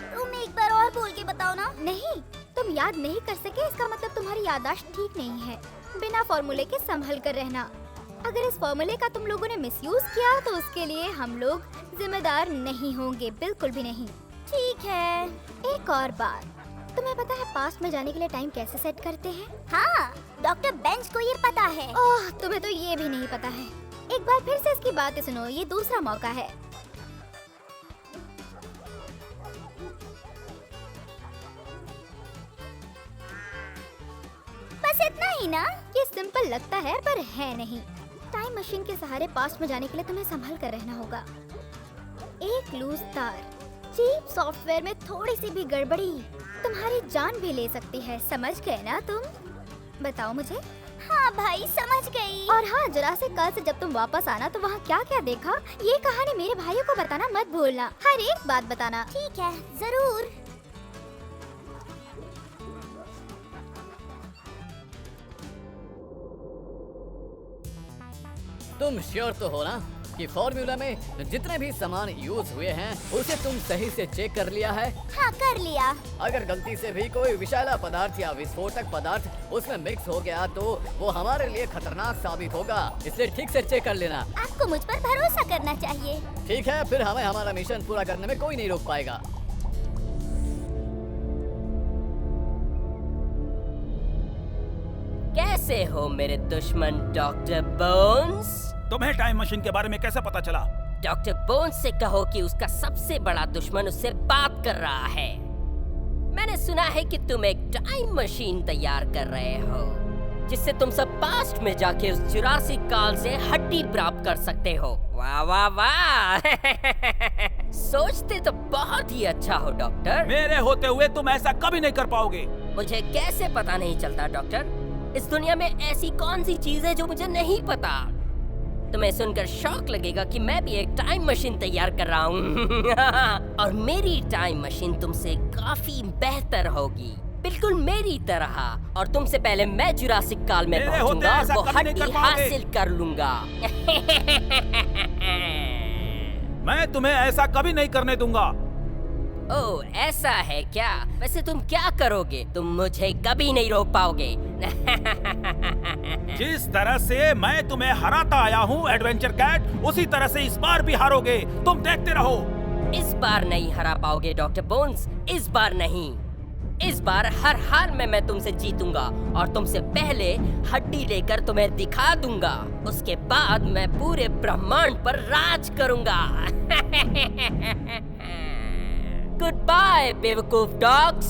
A: तुम एक बार और बोल के बताओ ना। नहीं, तुम याद नहीं कर सके इसका मतलब तुम्हारी याददाश्त ठीक नहीं है। बिना फॉर्मूले के संभल कर रहना। अगर इस फॉर्मूले का तुम लोगों ने मिसयूज किया तो उसके लिए हम लोग जिम्मेदार नहीं होंगे, बिल्कुल भी नहीं। ठीक है। एक और बात, तुम्हें पता है पास्ट में जाने के लिए टाइम कैसे सेट करते हैं? हाँ, डॉक्टर बेंच को ये पता है। ओह, तुम्हें तो ये भी नहीं पता है। एक बार फिर से इसकी बातें सुनो, ये दूसरा मौका है। बस इतना ही ना? ये सिंपल लगता है पर है नहीं। टाइम मशीन के सहारे पास्ट में जाने के लिए तुम्हें संभल कर रहना होगा। एक लूज तार चीप सॉफ्टवेयर में थोड़ी सी भी गड़बड़ी तुम्हारी जान भी ले सकती है। समझ गए ना तुम? बताओ मुझे। हाँ भाई, समझ गई। और हाँ, जुरासिक काल से जब तुम वापस आना तो वहाँ क्या क्या देखा ये कहानी मेरे भाइयों को बताना मत भूलना। हर एक बात बताना। ठीक है, जरूर।
E: तुम श्योर तो हो ना कि फॉर्मूला में जितने भी सामान यूज हुए हैं उसे तुम सही से चेक कर लिया है?
A: हाँ, कर लिया।
E: अगर गलती से भी कोई विषैला पदार्थ या विस्फोटक पदार्थ उसमें मिक्स हो गया तो वो हमारे लिए खतरनाक साबित होगा, इसलिए ठीक से चेक कर लेना।
A: आपको मुझ पर भरोसा करना चाहिए।
E: ठीक है, फिर हमें हमारा मिशन पूरा करने में कोई नहीं रोक पाएगा।
B: कैसे हो मेरे दुश्मन डॉक्टर बोन्स?
D: तुम्हें टाइम मशीन के बारे में कैसे पता चला?
B: डॉक्टर बोन्स से कहो कि उसका सबसे बड़ा दुश्मन उससे बात कर रहा है। मैंने सुना है कि तुम एक टाइम मशीन तैयार कर रहे हो जिससे तुम सब पास्ट में जाके उस जुरासिक काल से हड्डी प्राप्त कर सकते हो। वाह वाह वाह! सोचते तो बहुत ही अच्छा हो डॉक्टर।
D: मेरे होते हुए तुम ऐसा कभी नहीं कर पाओगे।
B: मुझे कैसे पता नहीं चलता डॉक्टर? इस दुनिया में ऐसी कौन सी चीज है जो मुझे नहीं पता? तुम्हें सुनकर शौक लगेगा कि मैं भी एक टाइम मशीन तैयार कर रहा हूँ। और मेरी टाइम मशीन तुमसे काफी बेहतर होगी, बिल्कुल मेरी तरह। और तुमसे पहले मैं जुरासिक काल में पहुंचूंगा और वो हड्डी हासिल कर लूंगा।
D: मैं तुम्हें ऐसा कभी नहीं करने दूंगा।
B: ओह, ऐसा है क्या? वैसे तुम क्या करोगे? तुम मुझे कभी नहीं रोक पाओगे।
D: जिस तरह से मैं तुम्हें हराता आया हूँ एडवेंचर कैट, उसी तरह से इस बार भी हारोगे। तुम देखते रहो।
B: इस बार नहीं हरा पाओगे डॉक्टर बोन्स, इस बार नहीं। इस बार हर हाल में मैं तुमसे जीतूंगा और तुमसे पहले हड्डी लेकर तुम्हें दिखा दूंगा। उसके बाद मैं पूरे ब्रह्मांड पर राज करूंगा। गुड बाय बेवकूफ डॉग्स।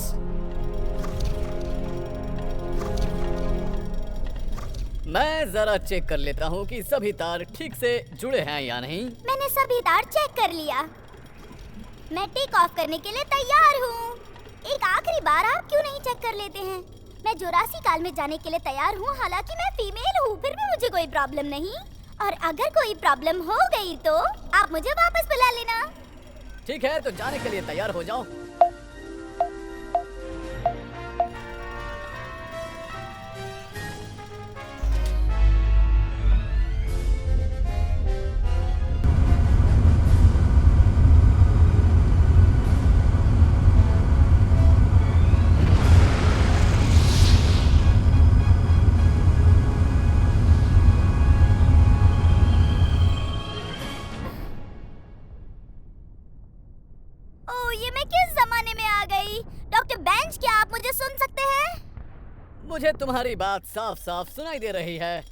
E: मैं जरा चेक कर लेता हूँ कि सभी तार ठीक से जुड़े हैं या नहीं।
A: मैंने सभी तार चेक कर लिया। मैं टेक ऑफ करने के लिए तैयार हूँ। एक आखिरी बार आप क्यों नहीं चेक कर लेते हैं? मैं जुरासिक काल में जाने के लिए तैयार हूँ। हालांकि मैं फीमेल हूँ, फिर भी मुझे कोई प्रॉब्लम नहीं। और अगर कोई प्रॉब्लम हो गई तो आप मुझे वापस बुला लेना।
E: ठीक है, तो जाने के लिए तैयार हो जाओ। मुझे तुम्हारी बात साफ साफ सुनाई दे रही है।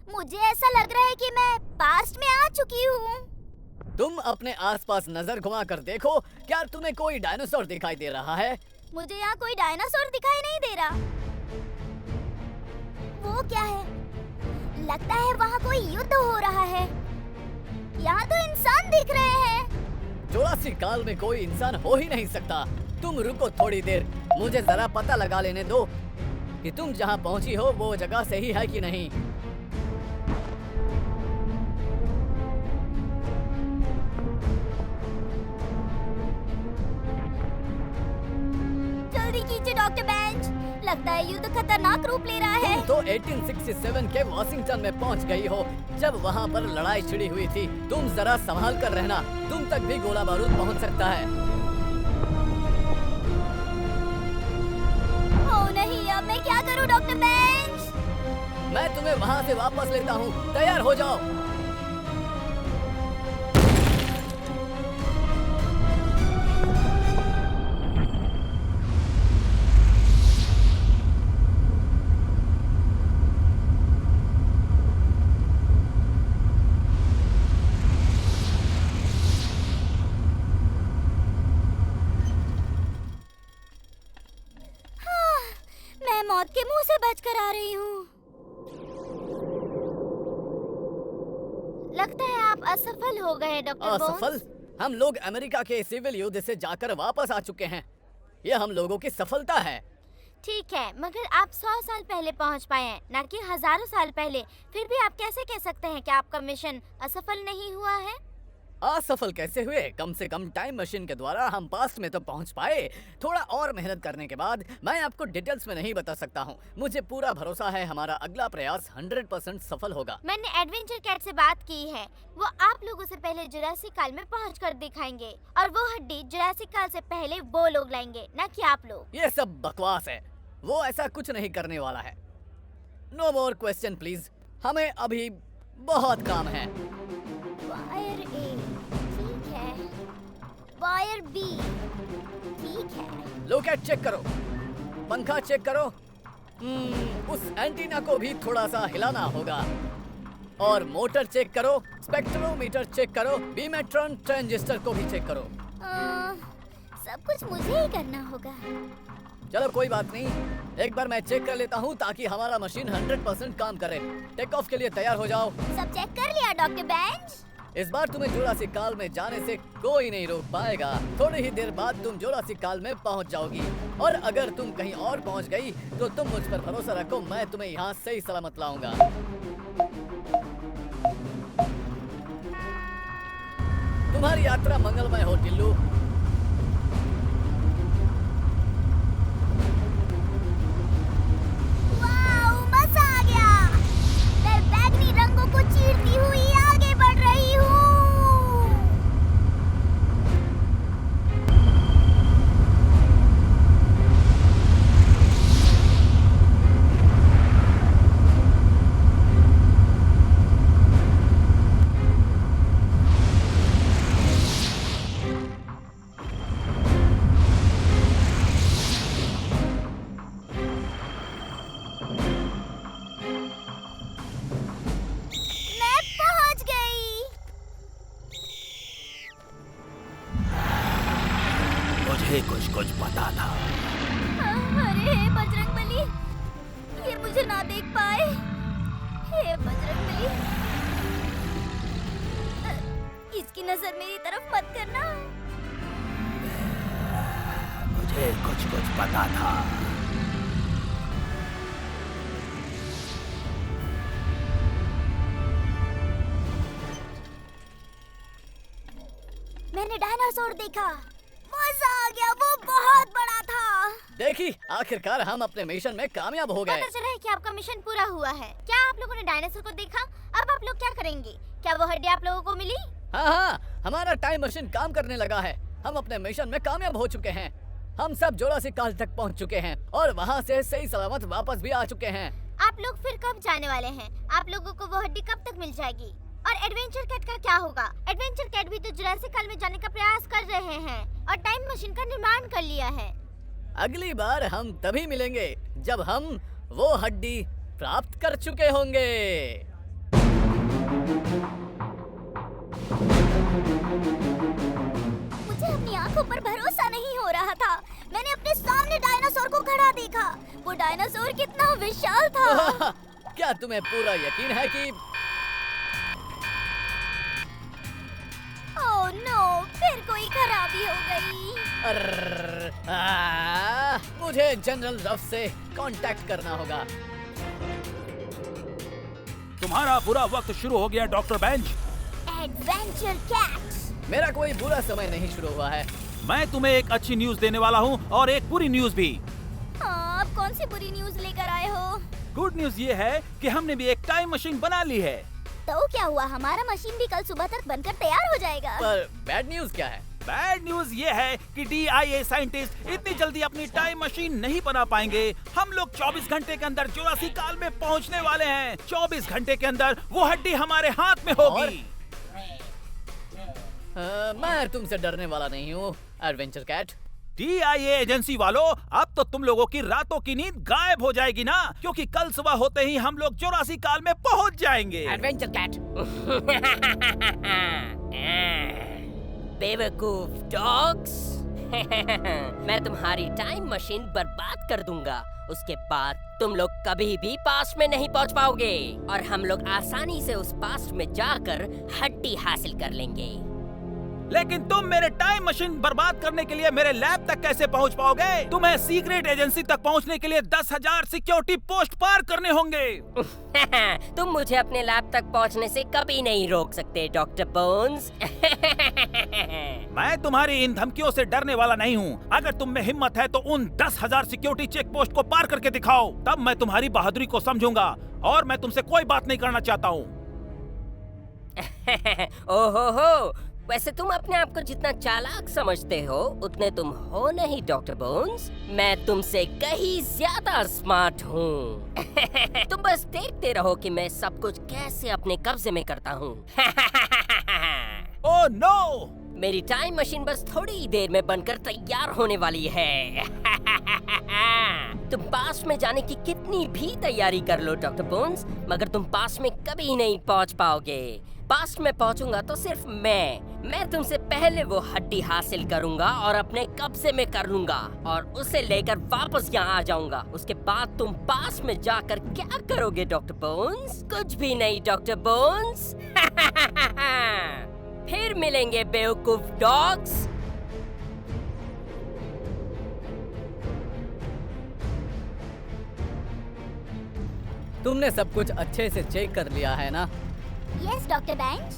A: मुझे ऐसा लग रहा है कि मैं पास्ट में आ चुकी हूँ।
E: तुम अपने आसपास नजर घुमा कर देखो, क्या तुम्हें कोई डायनासोर दिखाई दे रहा है?
A: मुझे यहाँ कोई डायनासोर दिखाई नहीं दे रहा। वो क्या है? लगता है वहाँ कोई युद्ध हो रहा है। यहाँ तो इंसान दिख रहे हैं।
E: जुरासिक काल में कोई इंसान हो ही नहीं सकता। तुम रुको थोड़ी देर, मुझे जरा पता लगा लेने दो कि तुम जहाँ पहुँची हो वो जगह सही है कि नहीं।
A: जल्दी कीजिए डॉक्टर बेंच, लगता है युद्ध खतरनाक रूप ले रहा है।
E: तुम तो 1867 के वॉशिंगटन में पहुंच गई हो, जब वहां पर लड़ाई छिड़ी हुई थी। तुम जरा संभाल कर रहना, तुम तक भी गोला बारूद पहुंच सकता है।
A: ओह नहीं, अब मैं क्या करूं डॉक्टर बेंच?
E: मैं तुम्हें वहां से वापस लेता हूं, तैयार हो जाओ।
A: मैं मौत के मुंह से बचकर आ रही हूँ। लगता है आप असफल हो गए डॉक्टर बोन्स।
E: असफल? हम लोग अमेरिका के सिविल युद्ध से जाकर वापस आ चुके हैं। यह हम लोगों की सफलता है।
A: ठीक है, मगर आप 100 साल पहले पहुंच पाए हैं, न कि हजारों साल पहले। फिर भी आप कैसे कह सकते हैं कि आपका मिशन असफल नहीं हुआ है?
E: असफल कैसे हुए? कम से कम टाइम मशीन के द्वारा हम पास्ट में तो पहुंच पाए। थोड़ा और मेहनत करने के बाद। मैं आपको डिटेल्स में नहीं बता सकता हूं। मुझे पूरा भरोसा है हमारा अगला प्रयास 100% सफल होगा।
A: मैंने एडवेंचर कैट से बात की है। वो आप लोगों से पहले जुरासिक काल में पहुंचकर दिखाएंगे, और वो हड्डी जुरासिक काल से पहले वो लोग लाएंगे, न कि आप लोग।
E: ये सब बकवास है। वो ऐसा कुछ नहीं करने वाला है। No more question please. हमें अभी बहुत काम है।
A: वायर ए ठीक है, वायर बी ठीक है।
E: लोकेट चेक करो, पंखा चेक करो। उस एंटीना को भी थोड़ा सा हिलाना होगा। और मोटर चेक करो, स्पेक्ट्रोमीटर चेक करो, बीमेट्रॉन ट्रांजिस्टर को भी चेक करो।
A: सब कुछ मुझे ही करना होगा।
E: चलो कोई बात नहीं, एक बार मैं चेक कर लेता हूँ ताकि हमारा मशीन 100% काम करे। टेक ऑफ के लिए तैयार हो जाओ।
A: सब चेक कर लिया डॉक्टर बेंच?
E: इस बार तुम्हें जुरासिक काल में जाने से कोई नहीं रोक पाएगा। थोड़ी ही देर बाद तुम जुरासिक काल में पहुंच जाओगी, और अगर तुम कहीं और पहुंच गई तो तुम मुझ पर भरोसा रखो, मैं तुम्हें यहाँ सही सलामत लाऊंगा। तुम्हारी यात्रा मंगलमय हो टिल्लू।
A: वाओ, मजा आ गया। मैं बैगनी रंगों को चीरती हुई आगे बढ़ रही हूँ। मैं पहुंच गई।
C: मुझे कुछ कुछ पता था।
A: अरे हे बजरंगबली, ये मुझे ना देख पाए। हे बजरंगबली, इसकी नजर मेरी तरफ मत करना।
C: मुझे कुछ कुछ पता था।
A: मैंने डायनासोर देखा, मजा आ गया। वो बहुत बड़ा था।
E: देखी, आखिरकार हम अपने मिशन में कामयाब हो गए।
A: पता चला है कि आपका मिशन पूरा हुआ है। क्या आप लोगों ने डायनासोर को देखा? अब आप लोग क्या करेंगे? क्या वो हड्डी आप लोगों को मिली?
E: हाँ, हमारा टाइम मशीन काम करने लगा है। हम अपने मिशन में कामयाब हो चुके हैं। हम सब जुरासिक काल तक पहुंच चुके हैं और वहाँ से सही सलामत वापस भी आ चुके हैं।
A: आप लोग फिर कब जाने वाले हैं? आप लोगों को वो हड्डी कब तक मिल जाएगी? और एडवेंचर कैट का क्या होगा? एडवेंचर कैट भी तो जुरासिक काल में जाने का प्रयास कर रहे हैं और टाइम मशीन का निर्माण कर लिया है।
E: अगली बार हम तभी मिलेंगे जब हम वो हड्डी प्राप्त कर चुके होंगे।
A: मुझे अपनी आंखों पर भरोसा नहीं हो रहा था। मैंने अपने सामने डायनासोर को खड़ा देखा। वो डायनासोर कितना विशाल था।
E: क्या तुम्हें पूरा यकीन है कि
A: ओह नो, फिर कोई खराबी हो गई।
E: मुझे जनरल रफ से कांटेक्ट करना होगा।
D: तुम्हारा बुरा वक्त शुरू हो गया डॉक्टर बेंच।
A: Adventure cat.
E: मेरा कोई बुरा समय नहीं शुरू हुआ है।
D: मैं तुम्हें एक अच्छी न्यूज देने वाला हूँ और एक बुरी न्यूज भी।
A: हाँ, आप कौन सी बुरी न्यूज लेकर आए हो?
D: गुड न्यूज ये है कि हमने भी एक टाइम मशीन बना ली है।
A: तो क्या हुआ, हमारा मशीन भी कल सुबह तक बनकर तैयार हो जाएगा।
E: पर बैड न्यूज क्या है?
D: बैड न्यूज ये है कि DIA साइंटिस्ट इतनी जल्दी अपनी टाइम मशीन नहीं बना पाएंगे। हम लोग 24 घंटे के अंदर जुरासी काल में पहुंचने वाले हैं। 24 घंटे के अंदर वो हड्डी हमारे हाथ में होगी।
E: मैं तुमसे डरने वाला नहीं हूँ एडवेंचर कैट।
D: DIA एजेंसी वालों, अब तो तुम लोगों की रातों की नींद गायब हो जाएगी ना, क्योंकि कल सुबह होते ही हम लोग जुरासी काल में पहुंच जाएंगे।
E: Adventure cat.
B: बेवकूफ डॉग्स। मैं तुम्हारी टाइम मशीन बर्बाद कर दूंगा। उसके बाद तुम लोग कभी भी पास्ट में नहीं पहुंच पाओगे और हम लोग आसानी से उस पास्ट में जाकर हड्डी हासिल कर लेंगे।
D: लेकिन तुम मेरे टाइम मशीन बर्बाद करने के लिए मेरे लैब तक कैसे पहुंच पाओगे? तुम्हें सीक्रेट एजेंसी तक पहुंचने के लिए 10,000 सिक्योरिटी पोस्ट पार करने होंगे।
B: तुम मुझे अपने लैब तक पहुंचने से कभी नहीं रोक सकते डॉक्टर बोन्स।
D: मैं तुम्हारी इन धमकियों से डरने वाला नहीं हूँ। अगर तुम में हिम्मत है तो उन 10,000 सिक्योरिटी चेक पोस्ट को पार करके दिखाओ, तब मैं तुम्हारी बहादुरी को समझूंगा और मैं तुमसे कोई बात नहीं करना चाहता हूँ।
B: ओहो, वैसे तुम अपने आप को जितना चालाक समझते हो उतने तुम हो नहीं डॉक्टर बोन्स। मैं तुमसे कहीं ज्यादा स्मार्ट हूँ। तुम बस देखते रहो कि मैं सब कुछ कैसे अपने कब्जे में करता हूँ।
D: Oh no!
B: मेरी टाइम मशीन बस थोड़ी ही देर में बनकर तैयार होने वाली है। तुम पास में जाने की कितनी भी तैयारी कर लो डॉक्टर बोन्स, मगर तुम पास में कभी नहीं पहुंच पाओगे। पास में पहुंचूंगा तो सिर्फ मैं तुमसे पहले वो हड्डी हासिल करूंगा और अपने कब्जे में कर लूंगा और उसे लेकर वापस यहाँ आ जाऊंगा। उसके बाद तुम पास में जाकर क्या करोगे डॉक्टर बोन्स? कुछ भी नहीं डॉक्टर बोन्स। फिर मिलेंगे बेवकूफ डॉग्स।
E: तुमने सब कुछ अच्छे से चेक कर लिया है ना?
A: Yes doctor bench.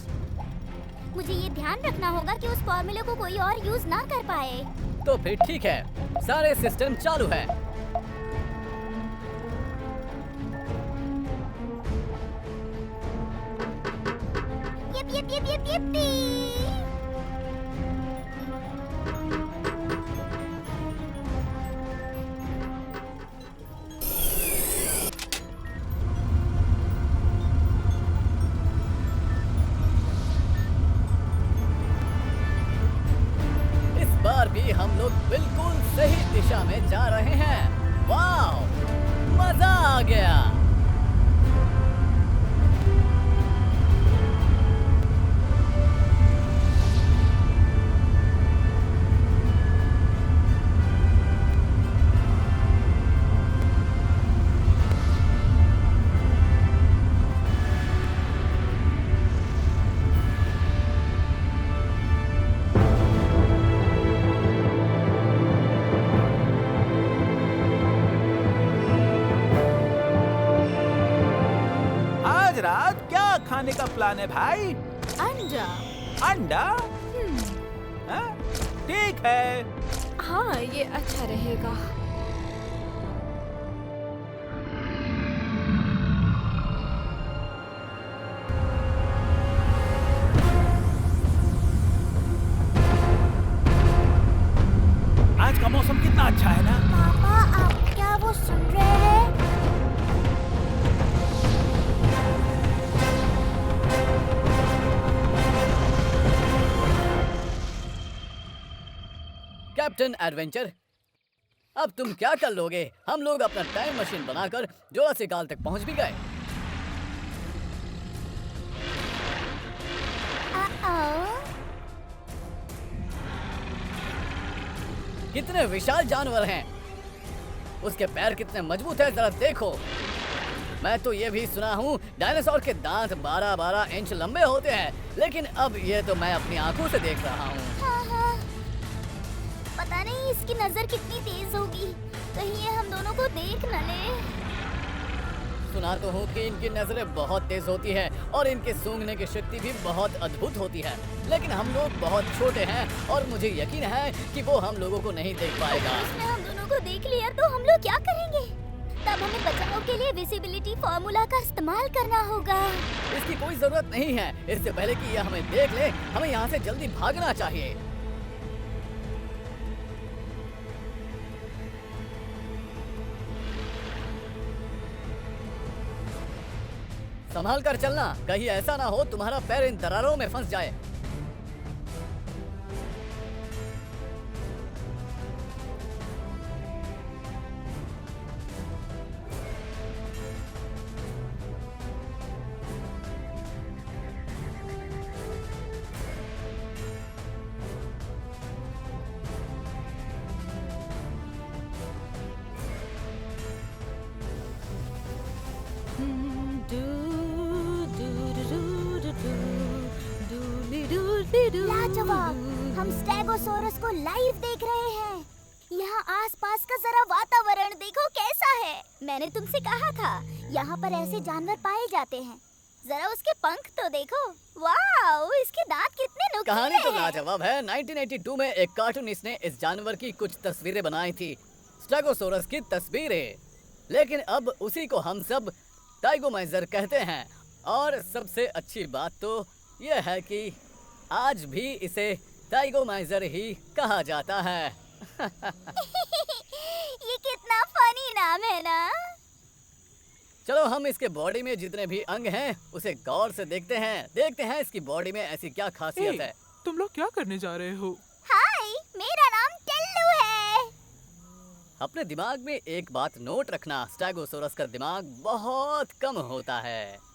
A: मुझे ये ध्यान रखना होगा कि उस फॉर्मूले को कोई और यूज ना कर पाए।
E: तो फिर ठीक है, सारे सिस्टम चालू है।
A: yippee!
E: इस बार भी हम लोग बिल्कुल सही दिशा में जा रहे हैं। वाह, मजा आ गया।
D: रात क्या खाने का प्लान है भाई?
G: अंडा।
D: अंडा? हाँ? ठीक है।
G: हाँ, ये अच्छा रहेगा।
D: आज का मौसम कितना अच्छा है ना?
A: पापा, आप क्या वो सुन रहे हैं?
E: कैप्टन एडवेंचर, अब तुम क्या कर लोगे? हम लोग अपना टाइम मशीन बनाकर जोरासिक काल तक पहुंच भी गए। कितने विशाल जानवर हैं। उसके पैर कितने मजबूत हैं, जरा देखो। मैं तो ये भी सुना हूँ डायनासोर के दांत 12-12 इंच लंबे होते हैं, लेकिन अब ये तो मैं अपनी आंखों से देख रहा हूँ।
A: हाँ। पता नहीं इसकी नजर कितनी तेज होगी, कहीं ये हम दोनों को देख न ले।
E: सुना तो हूँ कि इनकी नजरें बहुत तेज होती है और इनके सूंघने की शक्ति भी बहुत अद्भुत होती है, लेकिन हम लोग बहुत छोटे हैं और मुझे यकीन है कि वो हम लोगों को नहीं देख पाएगा।
A: उसने हम दोनों को देख लिया तो हम लोग क्या करेंगे? तब हमें बचाव के लिए विजिबिलिटी फॉर्मूला का इस्तेमाल करना होगा।
E: इसकी कोई जरूरत नहीं है। इससे पहले कि ये हमें देख ले, हमें यहाँ से जल्दी भागना चाहिए। संभाल कर चलना, कहीं ऐसा ना हो तुम्हारा पैर इन दरारों में फंस जाए।
A: लाजवाब, हम स्टेगोसोरस को लाइव देख रहे हैं। यहाँ आसपास का जरा वातावरण देखो कैसा है। मैंने तुमसे कहा था यहाँ पर ऐसे जानवर पाए जाते हैं। जरा उसके पंख तो देखो, वाओ, इसके दांत कितने नुकीले
E: कहानी तो
A: हैं।
E: लाजवाब है। 1982 में एक कार्टूनिस्ट ने इस जानवर की कुछ तस्वीरें बनाई थी, स्टेगोसोरस की तस्वीरें, लेकिन अब उसी को हम सब टाइगोमाइजर कहते हैं। और सबसे अच्छी बात तो यह है कि आज भी इसे टाइगोमाइजर ही कहा जाता है।
A: ये कितना फनी नाम है ना।
E: चलो हम इसके बॉडी में जितने भी अंग हैं उसे गौर से देखते हैं इसकी बॉडी में ऐसी क्या खासियत है।
H: तुम लोग क्या करने जा रहे हो?
A: हाय, मेरा नाम टेल्लू है।
E: अपने दिमाग में एक बात नोट रखना, स्टेगोसोरस का दिमाग बहुत कम होता है।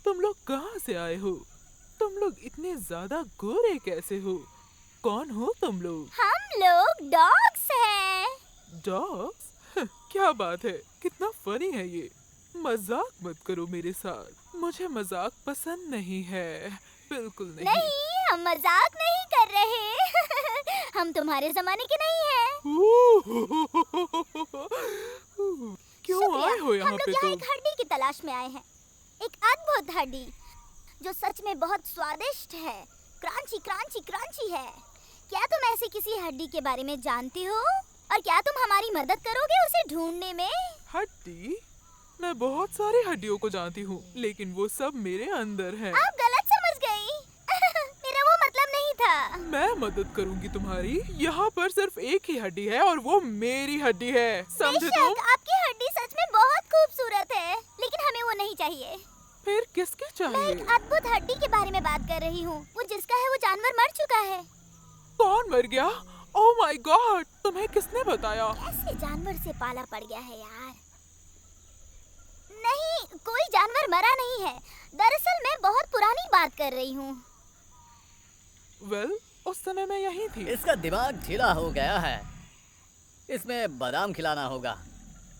H: तुम लोग कहाँ से आए हो? तुम लोग इतने ज्यादा गोरे कैसे हो? कौन हो तुम लोग?
A: हम लोग डॉग्स हैं।
H: डॉग्स? क्या बात है, कितना फनी है ये। मजाक मत करो मेरे साथ, मुझे मजाक पसंद नहीं है, बिल्कुल नहीं।
A: नहीं, हम मजाक नहीं कर रहे। हम तुम्हारे जमाने के नहीं हैं।
H: क्यों
A: शुक्रिया।
H: आए हो यहाँ
A: हम
H: पे
A: लोग यहाँ
H: तुम?
A: एक हड्डी की तलाश में आए हैं, एक अद्भुत हड्डी जो सच में बहुत स्वादिष्ट है, क्रांची क्रांची क्रांची है। क्या तुम ऐसी किसी हड्डी के बारे में जानते हो? और क्या तुम हमारी मदद करोगे उसे ढूंढने में?
H: हड्डी? मैं बहुत सारी हड्डियों को जानती हूँ, लेकिन वो सब मेरे अंदर है।
A: आप गलत समझ गई। मेरा वो मतलब नहीं था।
H: मैं मदद करूँगी तुम्हारी। यहाँ पर सिर्फ एक ही हड्डी है और वो मेरी हड्डी है, समझे तुम?
A: बेशक, आपकी हड्डी सच में बहुत खूबसूरत है, लेकिन हमें वो नहीं चाहिए।
H: फिर किसकी
A: मैं
H: चाहिए?
A: एक अद्भुत हड्डी के बारे में बात कर रही हूँ। वो जिसका है वो जानवर मर चुका है।
H: कौन मर गया? ओह माय गॉड, तुम्हें किसने बताया?
A: ऐसे जानवर से पाला पड़ गया है यार। नहीं, कोई जानवर मरा नहीं है। दरअसल मैं बहुत पुरानी बात कर रही हूँ।
H: वेल, उस समय मैं यहीं थी।
E: इसका दिमाग ढीला हो गया है, इसमें बादाम खिलाना होगा।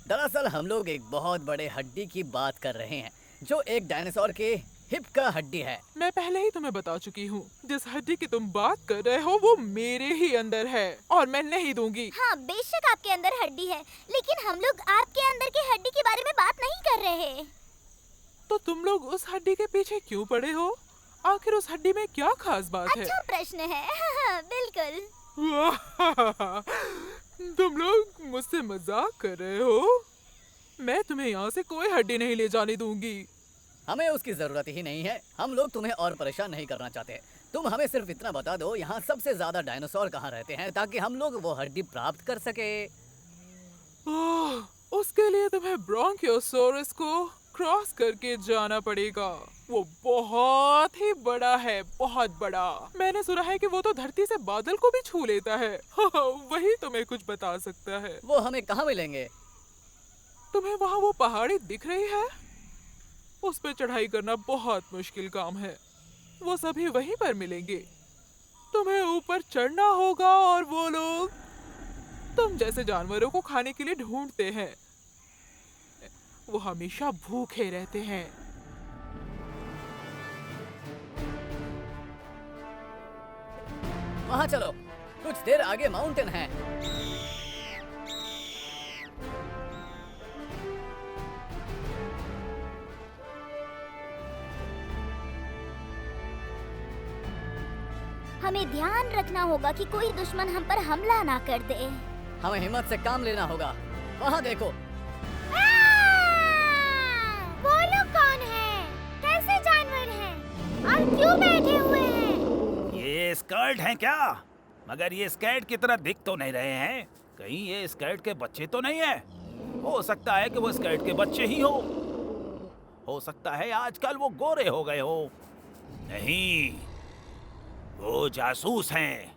E: दरअसल हम लोग एक बहुत बड़े हड्डी की बात कर रहे हैं जो एक डायनासोर के हिप का हड्डी है।
H: मैं पहले ही तुम्हें बता चुकी हूँ, जिस हड्डी की तुम बात कर रहे हो वो मेरे ही अंदर है और मैं नहीं दूंगी।
A: हाँ, बेशक आपके अंदर हड्डी है, लेकिन हम लोग आपके अंदर की हड्डी के बारे में बात नहीं कर रहे।
H: तो तुम लोग उस हड्डी के पीछे क्यों पड़े हो? आखिर उस हड्डी में क्या खास बात है?
A: अच्छा प्रश्न है। बिल्कुल।
H: तुम लोग मुझसे मजाक कर रहे हो? मैं तुम्हें यहाँ से कोई हड्डी नहीं ले जाने दूंगी।
E: हमें उसकी जरूरत ही नहीं है। हम लोग तुम्हें और परेशान नहीं करना चाहते। तुम हमें सिर्फ इतना बता दो यहाँ सबसे ज्यादा डायनासोर कहाँ रहते हैं, ताकि हम लोग वो हड्डी प्राप्त कर सके।
H: उसके लिए तुम्हें ब्रोंकियोसोरस को क्रॉस करके जाना पड़ेगा। वो बहुत ही बड़ा है, बहुत बड़ा। मैंने सुना है कि वो तो धरती से बादल को भी छू लेता है। वही तुम्हें कुछ बता सकता है।
E: वो हमें कहाँ मिलेंगे?
H: तुम्हें वहाँ वो पहाड़ी दिख रही है? उस पर चढ़ाई करना बहुत मुश्किल काम है। वो सभी वहीं पर मिलेंगे। तुम्हें ऊपर चढ़ना होगा और वो लोग तुम जैसे जानवरों को खाने के लिए ढूंढते हैं। वो हमेशा भूखे रहते हैं।
E: वहाँ चलो, कुछ देर आगे माउंटेन है।
A: हमें ध्यान रखना होगा कि कोई दुश्मन हम पर हमला ना कर दे।
E: हमें हिम्मत से काम लेना होगा। वहाँ देखो।
A: वो लोग कौन हैं? कैसे जानवर हैं? और क्यों बैठे हुए हैं?
D: ये स्कर्ट हैं क्या? मगर ये स्कर्ट की तरह दिख तो नहीं रहे हैं। कहीं ये स्कर्ट के बच्चे तो नहीं है? हो सकता है कि वो स्कर्ट के बच्चे ही हो सकता है आजकल वो गोरे हो गए हो। नहीं, वो जासूस हैं।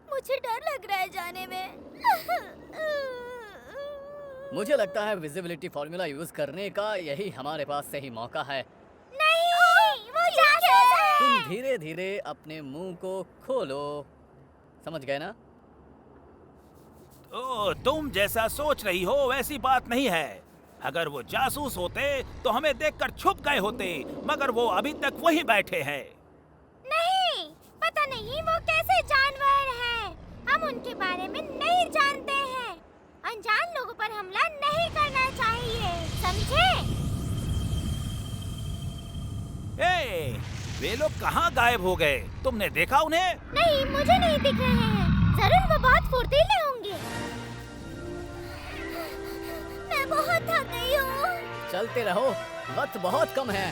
A: मुझे डर लग रहा है जाने में।
E: मुझे लगता है विजिबिलिटी फॉर्मूला यूज करने का यही हमारे पास सही मौका है।
A: नहीं, वो जासूस है।
E: तुम धीरे धीरे अपने मुंह को खोलो, समझ गए ना?
D: ओ, तुम जैसा सोच रही हो वैसी बात नहीं है। अगर वो जासूस होते तो हमें देखकर छुप गए होते, मगर वो अभी तक वहीं बैठे हैं।
A: नहीं, पता नहीं वो कैसे जानवर हैं। हम उनके बारे में नहीं जानते हैं। अनजान लोगों पर हमला नहीं करना चाहिए, समझे?
D: ए, वे लोग कहाँ गायब हो गए? तुमने देखा उन्हें?
A: नहीं, मुझे नहीं दिख रहे हैं। जरूर वो बहुत फुर्तीले होंगे। मैं बहुत थक गई हूँ।
E: चलते रहो, वक्त बहुत कम है।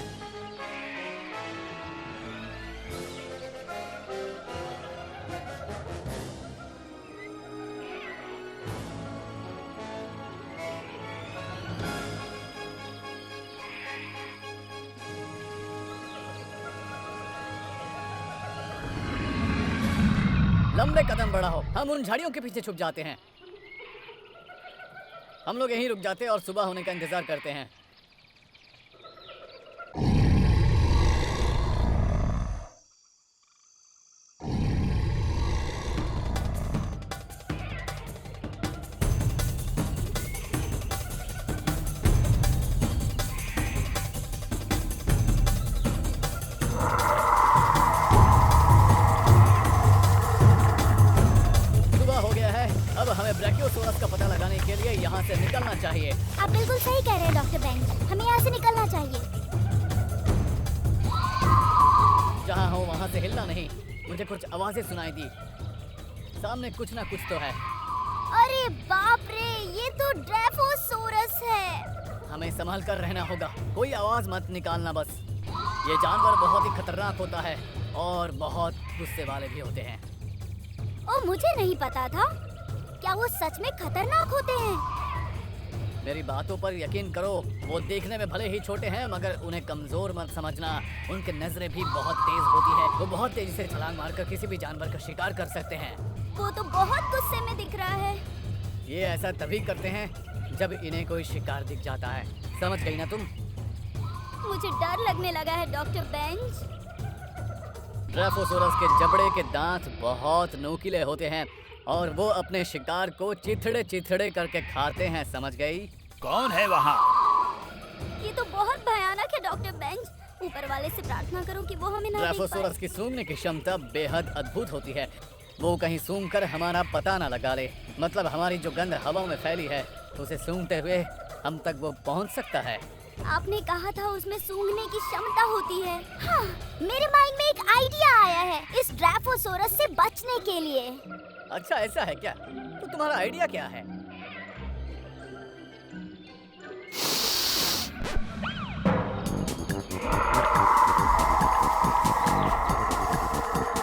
E: लंबे कदम बढ़ाओ। हम उन झाड़ियों के पीछे छुप जाते हैं। हम लोग यहीं रुक जाते हैं और सुबह होने का इंतजार करते हैं। अब हमें ब्रैकियोसोरस का पता लगाने के लिए यहाँ से निकलना चाहिए।
A: आप बिल्कुल सही कह रहे हैं डॉक्टर बेंच। हमें यहाँ से निकलना चाहिए।
E: जहाँ हो वहाँ से हिलना नहीं। मुझे कुछ आवाजें सुनाई दी। सामने कुछ ना कुछ तो है।
A: अरे बाप रे, ये तो ड्रैफोसोरस है।
E: हमें संभाल कर रहना होगा। कोई आवाज मत निकालना बस। ये जानवर बहुत ही खतरनाक होता है और बहुत गुस्से वाले भी होते हैं।
A: ओ, मुझे नहीं पता था। क्या वो सच में खतरनाक होते हैं?
E: मेरी बातों पर यकीन करो। वो देखने में भले ही छोटे हैं मगर उन्हें कमजोर मत समझना। उनकी नजरें भी बहुत तेज होती है। वो बहुत तेजी से छलांग मारकर किसी भी जानवर का शिकार कर सकते हैं।
A: वो तो बहुत गुस्से में दिख रहा है।
E: ये ऐसा तभी करते हैं जब इन्हें कोई शिकार दिख जाता है। समझ गई ना तुम?
A: मुझे डर लगने लगा है डॉक्टर बेंच।
E: ड्रैफोसोरस के जबड़े के दांत बहुत नोकीले होते हैं और वो अपने शिकार को चिथड़े चिथड़े करके खाते हैं। समझ गई?
D: कौन है वहाँ?
A: ये तो बहुत भयानक है डॉक्टर बेंच। ऊपर वाले से प्रार्थना करो कि वो हमें ना देख
E: ड्रैफोसोरस
A: पाए।
E: की सूंघने की क्षमता बेहद अद्भुत होती है। वो कहीं सूंघ कर हमारा पता ना लगा ले। मतलब हमारी जो गंध हवा में फैली है उसे सूंघते हुए हम तक वो पहुंच सकता है।
A: आपने कहा था उसमें सूंघने की क्षमता होती है। हाँ, मेरे माइंड में एक आइडिया आया है इस ड्रैफोसोरस से बचने के लिए।
E: अच्छा, ऐसा है क्या? तो तुम्हारा आइडिया क्या है?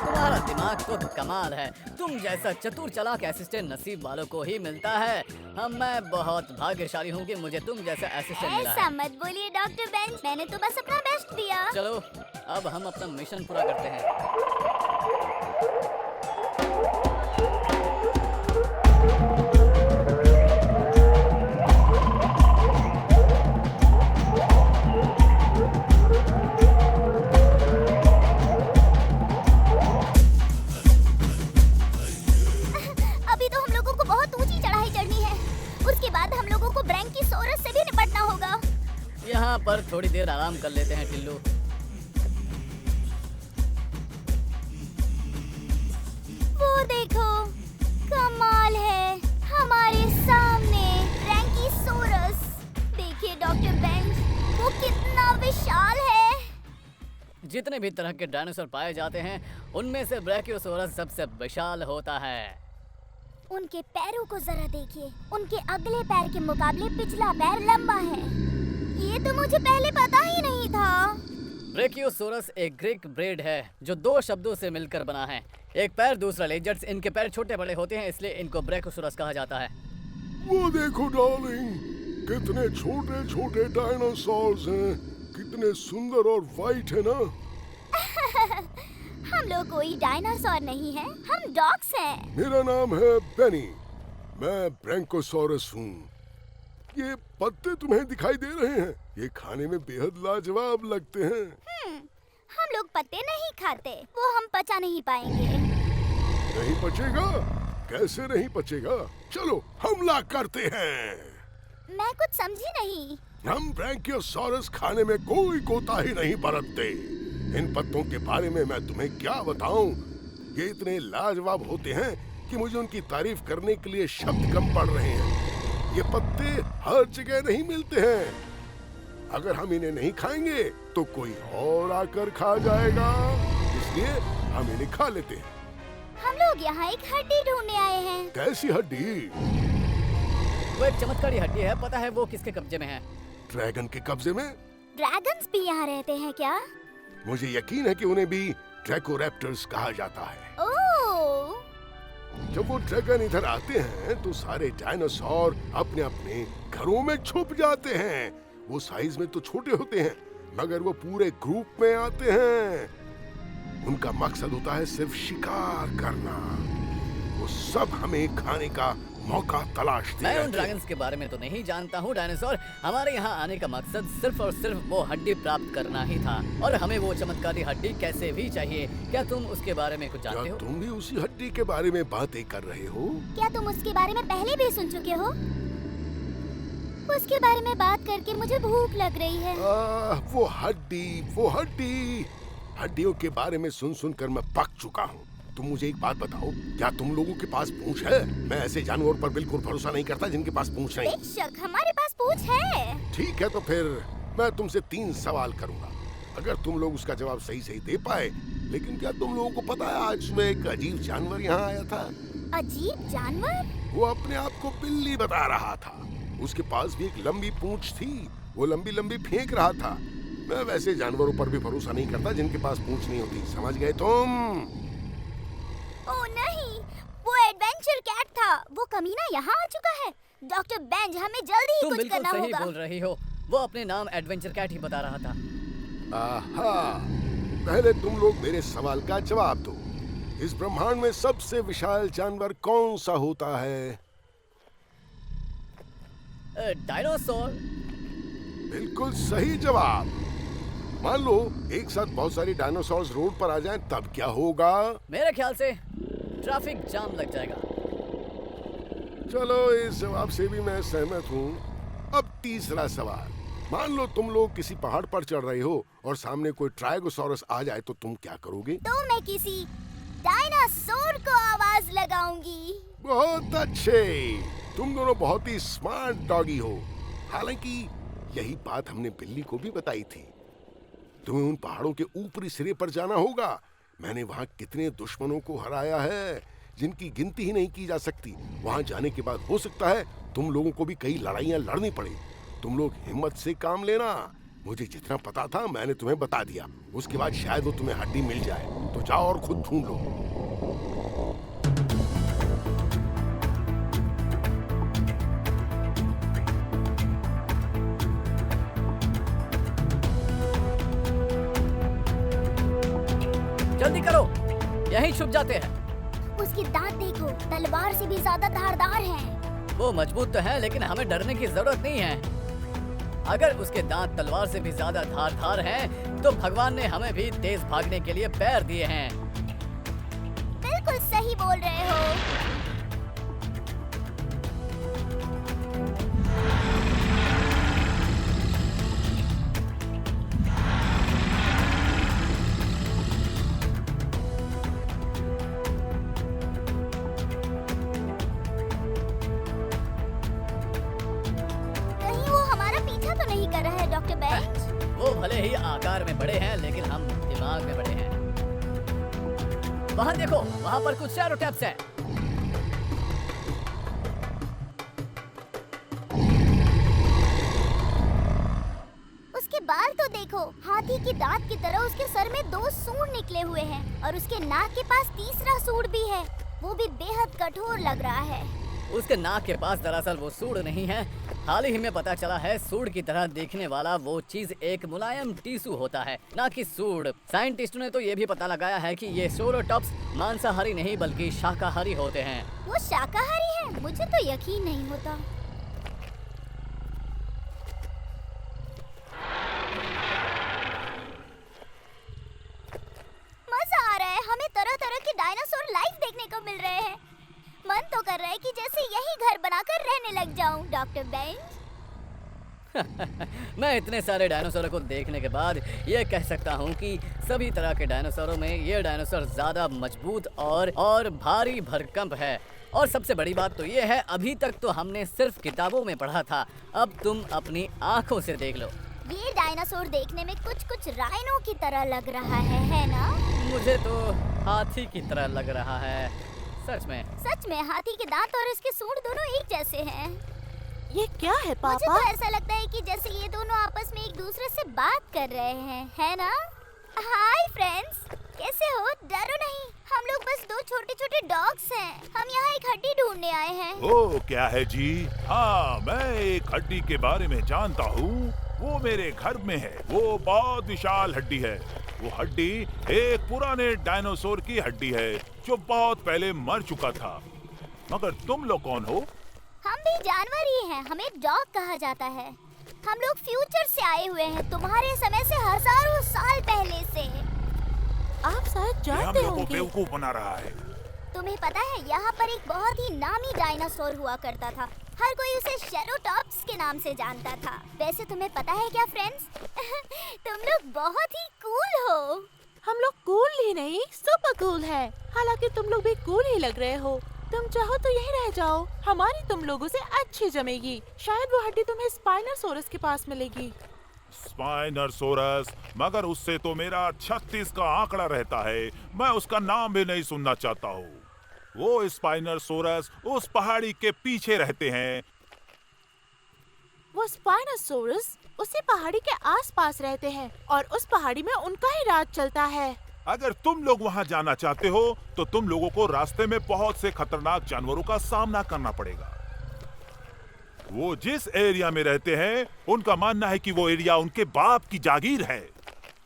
E: तुम्हारा दिमाग दिमाग तो कमाल है। तुम जैसा चतुर चालाक असिस्टेंट नसीब वालों को ही मिलता है। मैं बहुत भाग्यशाली हूँ कि मुझे तुम जैसा असिस्टेंट मिला
A: ऐसा
E: है।
A: मत बोलिए डॉक्टर बेंच, मैंने तो बस अपना बेस्ट दिया।
E: चलो अब हम अपना मिशन पूरा करते हैं।
A: अभी तो हम लोगों को बहुत ऊंची चढ़ाई चढ़नी है। उसके बाद हम लोगों को ब्रैंकीसोरस से भी निपटना होगा।
E: यहाँ पर थोड़ी देर आराम कर लेते हैं टिल्लू।
A: वो देखो, कमाल है, हमारे सामने ब्रैंकीसोरस। देखिए डॉक्टर बेंच, वो कितना विशाल है।
E: जितने भी तरह के डायनासोर पाए जाते हैं उनमें से ब्रैकियोसोरस सबसे विशाल होता है।
A: उनके पैरों को जरा देखिए, उनके अगले पैर के मुकाबले पिछला पैर लंबा है। ये तो मुझे पहले पता ही नहीं था।
E: ब्रैकियोसोरस एक ग्रीक ब्रीड है जो दो शब्दों से मिलकर बना है, एक पैर दूसरा लेजर्ड्स। इनके पैर छोटे बड़े होते हैं इसलिए इनको ब्रैकियोसोरस कहा जाता है।
C: वो देखो डार्लिंग, कितने छोटे छोटे डायनासोर्स हैं, कितने सुंदर और वाइट है ना।
A: हम लोग कोई डायनासोर नहीं है, हम डॉग्स हैं।
C: मेरा नाम है बेनी, मैं ब्रैंकोसोरस हूँ। ये पत्ते तुम्हें दिखाई दे रहे हैं, ये खाने में बेहद लाजवाब लगते हैं।
A: हम लोग पत्ते नहीं खाते, वो हम पचा नहीं पाएंगे।
C: नहीं पचेगा? कैसे नहीं पचेगा? चलो हमला करते हैं।
A: मैं कुछ समझी नहीं।
C: हम ब्रैंकियोसोरस खाने में कोई कोताही नहीं बरतते। इन पत्तों के बारे में मैं तुम्हें क्या बताऊं? ये इतने लाजवाब होते हैं कि मुझे उनकी तारीफ करने के लिए शब्द कम पड़ रहे हैं। ये पत्ते हर जगह नहीं मिलते हैं। अगर हम इन्हें नहीं खाएंगे तो कोई और आकर खा जाएगा, इसलिए हम इन्हें खा लेते हैं।
A: हम लोग यहाँ एक हड्डी ढूंढने आए हैं।
C: कैसी हड्डी?
E: वो एक चमत्कारी हड्डी है, पता है वो किसके कब्जे में है?
C: ड्रैगन के कब्जे में?
A: ड्रैगन्स भी यहाँ रहते हैं क्या?
C: मुझे यकीन है कि उन्हें भी ड्रैकोरैप्टर्स कहा जाता है।
A: ओह!
C: जब वो ड्रैगन इधर आते हैं तो सारे डायनासोर अपने अपने घरों में छुप जाते हैं। वो साइज में तो छोटे होते हैं मगर वो पूरे ग्रुप में आते हैं। उनका मकसद होता है सिर्फ शिकार करना। वो सब हमें खाने का मौका तलाशते
E: मैं उन
C: रहते हैं।
E: ड्रैगन्स के बारे में तो नहीं जानता हूँ डायनासोर। हमारे यहाँ आने का मकसद सिर्फ और सिर्फ वो हड्डी प्राप्त करना ही था और हमें वो चमत्कारी हड्डी कैसे भी चाहिए। क्या तुम उसके बारे में कुछ जानते
C: क्या
E: हो?
C: तुम भी उसी हड्डी के बारे में बातें कर रहे हो?
A: क्या तुम उसके बारे में पहले भी सुन चुके हो? उसके बारे में बात करके मुझे भूख लग रही है।
C: वो हड्डी हड्डियों के बारे में सुन सुनकर मैं पक चुका हूँ। तुम मुझे एक बात बताओ, क्या तुम लोगों के पास पूंछ है? मैं ऐसे जानवर पर बिल्कुल भरोसा नहीं करता जिनके पास पूंछ नहीं।
A: बेशक हमारे पास पूंछ है।
C: ठीक है तो फिर मैं तुमसे 3 सवाल करूंगा, अगर तुम लोग उसका जवाब सही सही दे पाए। लेकिन क्या तुम लोगों को पता है आज सुबह एक अजीब जानवर यहाँ आया था?
A: अजीब जानवर?
C: वो अपने आप को बिल्ली बता रहा था। उसके पास भी एक लंबी पूंछ थी, वो लंबी लंबी फेंक रहा था। मैं वैसे जानवरों पर भी भरोसा नहीं करता जिनके पास पूंछ नहीं होती, समझ गए तुम?
A: ओह नहीं, वो एडवेंचर कैट था। वो कमीना यहाँ आ चुका है। डॉक्टर बेंज, हमें जल्दी ही
E: तुम
A: कुछ
E: बिल्कुल
A: करना
E: सही
A: होगा।
E: बोल रही हो। वो अपने नाम एडवेंचर कैट ही बता रहा था।
C: आहा, पहले तुम लोग मेरे सवाल का जवाब दो। इस ब्रह्मांड में सबसे विशाल जानवर कौन सा होता है?
E: डायनासोर।
C: बिल्कुल सही जवाब। मान लो एक साथ बहुत सारी डायनासोर्स रोड पर आ जाएं, तब क्या होगा?
E: मेरे ख्याल से ट्रैफिक जाम लग जाएगा।
C: चलो इस जवाब से भी मैं सहमत हूँ। अब तीसरा सवाल, मान लो तुम लोग किसी पहाड़ पर चढ़ रहे हो और सामने कोई ट्राइगोसॉरस आ जाए तो तुम क्या करोगे?
A: तो मैं किसी डायनासोर को आवाज लगाऊंगी।
C: बहुत अच्छे, तुम दोनों बहुत ही स्मार्ट डॉगी हो। हालांकि यही बात हमने बिल्ली को भी बताई थी। तुम्हें उन पहाड़ों के ऊपरी सिरे पर जाना होगा। मैंने वहाँ कितने दुश्मनों को हराया है जिनकी गिनती ही नहीं की जा सकती। वहाँ जाने के बाद हो सकता है तुम लोगों को भी कई लड़ाइयाँ लड़नी पड़े। तुम लोग हिम्मत से काम लेना। मुझे जितना पता था मैंने तुम्हें बता दिया। उसके बाद शायद वो तुम्हें हड्डी मिल जाए, तो जाओ और खुद ढूंढ लो।
E: जल्दी करो, यहीं छुप जाते हैं।
A: उसके दांत देखो, तलवार से भी ज्यादा धारदार हैं।
E: वो मजबूत तो है, लेकिन हमें डरने की जरूरत नहीं है। अगर उसके दांत तलवार से भी ज्यादा धारदार हैं, तो भगवान ने हमें भी तेज भागने के लिए पैर दिए हैं।
A: बिल्कुल सही बोल रहे हो। कहीं वो हमारा पीछा तो नहीं कर रहा है डॉक्टर बेंच?
E: वो भले ही आकार में बड़े हैं, लेकिन हम दिमाग में बड़े हैं। वहाँ देखो, वहाँ पर कुछ शैडोटैप्स हैं।
A: उसके बाल तो देखो, हाथी के दांत की तरह उसके सर में 2 सूंड निकले हुए हैं और उसके नाक के पास तीसरा सूंड भी है। वो भी बेहद कठोर लग रहा है।
E: उसके नाक के पास दरअसल वो सूंड नहीं है। हाल ही में पता चला है, सूंड की तरह दिखने वाला वो चीज एक मुलायम टिश्यू होता है, ना कि सूंड। साइंटिस्टों ने तो ये भी पता लगाया है कि ये शैडोटॉप्स मांसाहारी नहीं बल्कि शाकाहारी होते हैं।
A: वो शाकाहारी है? मुझे तो यकीन नहीं होता। मजा आ रहा है, हमें तरह तरह के डायनासोर लाइव देखने को मिल रहे हैं। मन तो कर रहा है कि जैसे यही घर बनाकर रहने लग जाऊं। डॉक्टर बेंच,
E: मैं इतने सारे डायनासोरों को देखने के बाद ये कह सकता हूँ कि सभी तरह के डायनासोरों में ये डायनासोर ज्यादा मजबूत और भारी भरकम है। और सबसे बड़ी बात तो ये है, अभी तक तो हमने सिर्फ किताबों में पढ़ा था, अब तुम अपनी आंखों से देख लो।
A: ये डायनासोर देखने में कुछ राइनो की तरह लग रहा है ना?
E: मुझे तो हाथी की तरह लग रहा है। सच में
A: हाथी के दांत और इसके सूंड दोनों एक जैसे हैं।
F: ये क्या है पापा?
A: मुझे तो ऐसा लगता है कि जैसे ये दोनों आपस में एक दूसरे से बात कर रहे हैं, है ना? हाय फ्रेंड्स, कैसे हो? डरो नहीं, हम लोग बस 2 छोटे-छोटे डॉग्स हैं। हम यहाँ एक हड्डी ढूंढने आए हैं।
D: ओ क्या है जी? हाँ, मैं एक हड्डी के बारे में जानता हूँ। वो मेरे घर में है। वो बहुत विशाल हड्डी है। वो हड्डी एक पुराने डायनासोर की हड्डी है जो बहुत पहले मर चुका था। मगर तुम लोग कौन हो?
A: हम भी जानवर ही हैं। हमें डॉग कहा जाता है। हम लोग फ्यूचर से आए हुए हैं, तुम्हारे समय से हजारों साल पहले से।
F: आप शायद
D: ये हम
F: जानते
D: लोगों को
F: होंगे।
D: बेवकूफ बना रहा है।
A: तुम्हें पता है, यहाँ पर एक बहुत ही नामी डायनासोर हुआ करता था। हर कोई उसे शैडोटॉप्स के नाम से जानता था। वैसे तुम्हें पता है क्या फ्रेंड्स? तुम लोग बहुत ही कूल हो।
F: हम लोग कूल ही नहीं, सुपर कूल है। हालांकि तुम लोग भी कूल ही लग रहे हो। तुम चाहो तो यहीं रह जाओ, हमारी तुम लोगों से अच्छी जमेगी। शायद वो हड्डी तुम्हें स्पाइनोसॉरस के पास मिलेगी।
D: स्पाइनोसॉरस? मगर उससे तो मेरा 36 का आंकड़ा रहता है। मैं उसका नाम भी नहीं सुनना चाहता हूँ। वो स्पाइनोसॉरस उस पहाड़ी के पीछे रहते हैं।
F: वो स्पाइनोसॉरस उसी पहाड़ी के आसपास रहते हैं और उस पहाड़ी में उनका ही राज चलता है।
D: अगर तुम लोग वहाँ जाना चाहते हो तो तुम लोगों को रास्ते में बहुत से खतरनाक जानवरों का सामना करना पड़ेगा। वो जिस एरिया में रहते हैं, उनका मानना है कि वो एरिया उनके बाप की जागीर है।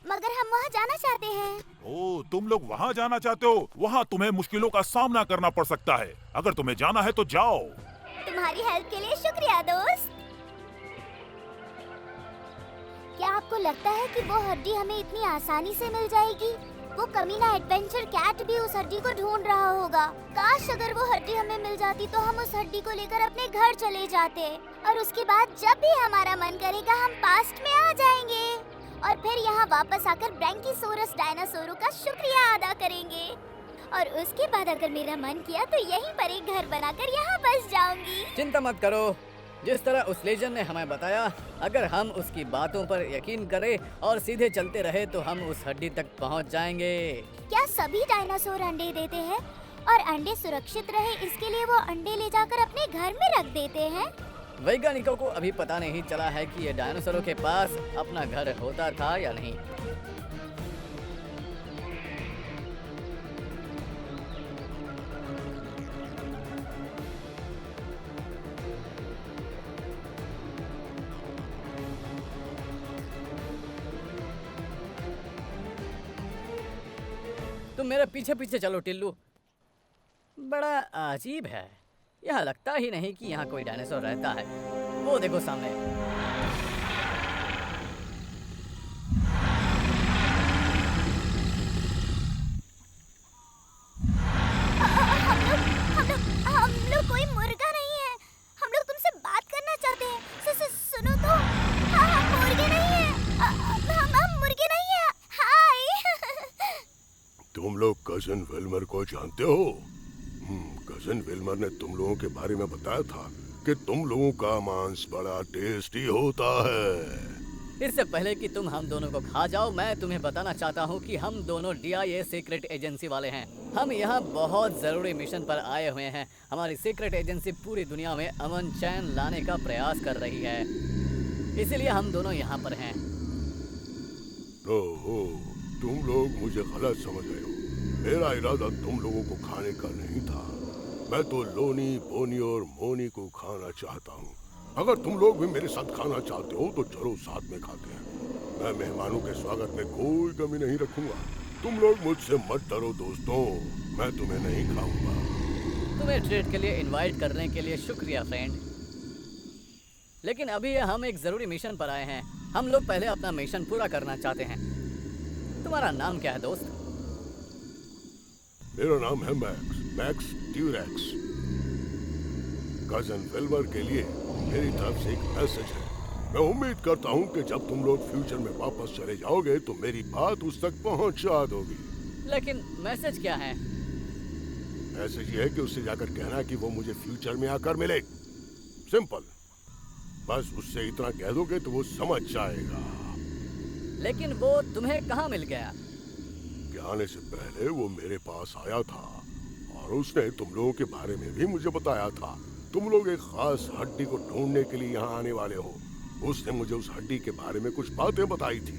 A: मगर हम वहाँ जाना चाहते हैं।
D: ओ, तुम लोग वहाँ जाना चाहते हो? वहाँ तुम्हें मुश्किलों का सामना करना पड़ सकता है। अगर तुम्हें जाना है तो जाओ।
A: तुम्हारी हेल्प के लिए शुक्रिया दोस्त। क्या आपको लगता है कि वो हड्डी हमें इतनी आसानी से मिल जाएगी? वो कमीना एडवेंचर कैट भी उस हड्डी को ढूंढ रहा होगा। काश अगर वो हड्डी हमें मिल जाती तो हम उस हड्डी को लेकर अपने घर चले जाते और उसके बाद जब भी हमारा मन करेगा हम पास्ट में आ जाएंगे और फिर यहाँ वापस आकर ब्रैंकीसोरस डायनासोरों का शुक्रिया अदा करेंगे। और उसके बाद अगर मेरा मन किया तो यहीं पर एक घर बनाकर यहाँ बस जाऊंगी।
E: चिंता मत करो, जिस तरह उस लेजेंड ने हमें बताया, अगर हम उसकी बातों पर यकीन करें और सीधे चलते रहे तो हम उस हड्डी तक पहुंच जाएंगे।
A: क्या सभी डायनासोर अंडे देते हैं और अंडे सुरक्षित रहे इसके लिए वो अंडे ले जाकर अपने घर में रख देते हैं?
E: वैज्ञानिकों को अभी पता नहीं चला है कि ये डायनासोरों के पास अपना घर होता था या नहीं। मेरे पीछे पीछे चलो टिल्लू। बड़ा अजीब है, यह लगता ही नहीं कि यहाँ कोई डायनासोर रहता है। वो देखो सामने।
A: हम लोग कोई मुर्गा नहीं है। हम लोग तुमसे बात करना चाहते हैं। सुनो तो। हम मुर्गे नहीं हैं। हम मुर्गे नहीं हैं। हाय।
I: तुम लोग कजन विल्मर को जानते हो? कजन विल्मर ने तुम लोगों के बारे में बताया था कि तुम लोगों का मांस बड़ा टेस्टी होता है।
E: इससे पहले कि तुम हम दोनों को खा जाओ, मैं तुम्हें बताना चाहता हूँ कि हम दोनों DIA सीक्रेट एजेंसी वाले हैं। हम यहाँ बहुत ज़रूरी मिशन पर आए हुए हैं। हमारी सीक्रेट एजेंसी पूरी दुनिया में अमन चैन लाने का प्रयास कर रही है, इसीलिए हम दोनों यहाँ पर हैं।
I: ओहो, तुम लोग मुझे गलत समझ रहे हो। मेरा इरादा तुम लोगों को खाने का नहीं था। मैं तो लोनी, बोनी और मोनी को खाना चाहता हूँ। अगर तुम लोग भी मेरे साथ खाना चाहते हो तो चलो साथ में खाते हैं। मैं मेहमानों के स्वागत में कोई कमी नहीं रखूंगा। तुम लोग मुझसे मत डरो दोस्तों, मैं तुम्हें नहीं खाऊंगा।
E: तुम्हें ट्रीट के लिए इनवाइट करने के लिए शुक्रिया फ्रेंड, लेकिन अभी हम एक ज़रूरी मिशन पर आए हैं। हम लोग पहले अपना मिशन पूरा करना चाहते हैं। तुम्हारा नाम क्या है दोस्त?
I: मेरा नाम है मैक्स ट्यूरेक्स। कजन विल्मर के लिए मेरी तरफ से एक मैसेज है। मैं उम्मीद करता हूँ कि जब तुम लोग फ्यूचर में वापस चले जाओगे तो मेरी बात उस तक पहुँचा दोगी।
E: लेकिन मैसेज क्या है?
I: मैसेज ये है कि उससे जाकर कहना कि वो मुझे फ्यूचर में आकर मिले। सिंपल, बस उससे इतना कह दोगे तो वो समझ जाएगा।
E: लेकिन वो तुम्हें कहाँ मिल गया?
I: आने से पहले वो मेरे पास आया था और उसने तुम लोगों के बारे में भी मुझे बताया था। तुम लोग एक खास हड्डी को ढूंढने के लिए यहाँ आने वाले हो। उसने मुझे उस हड्डी के बारे में कुछ बातें बताई थी।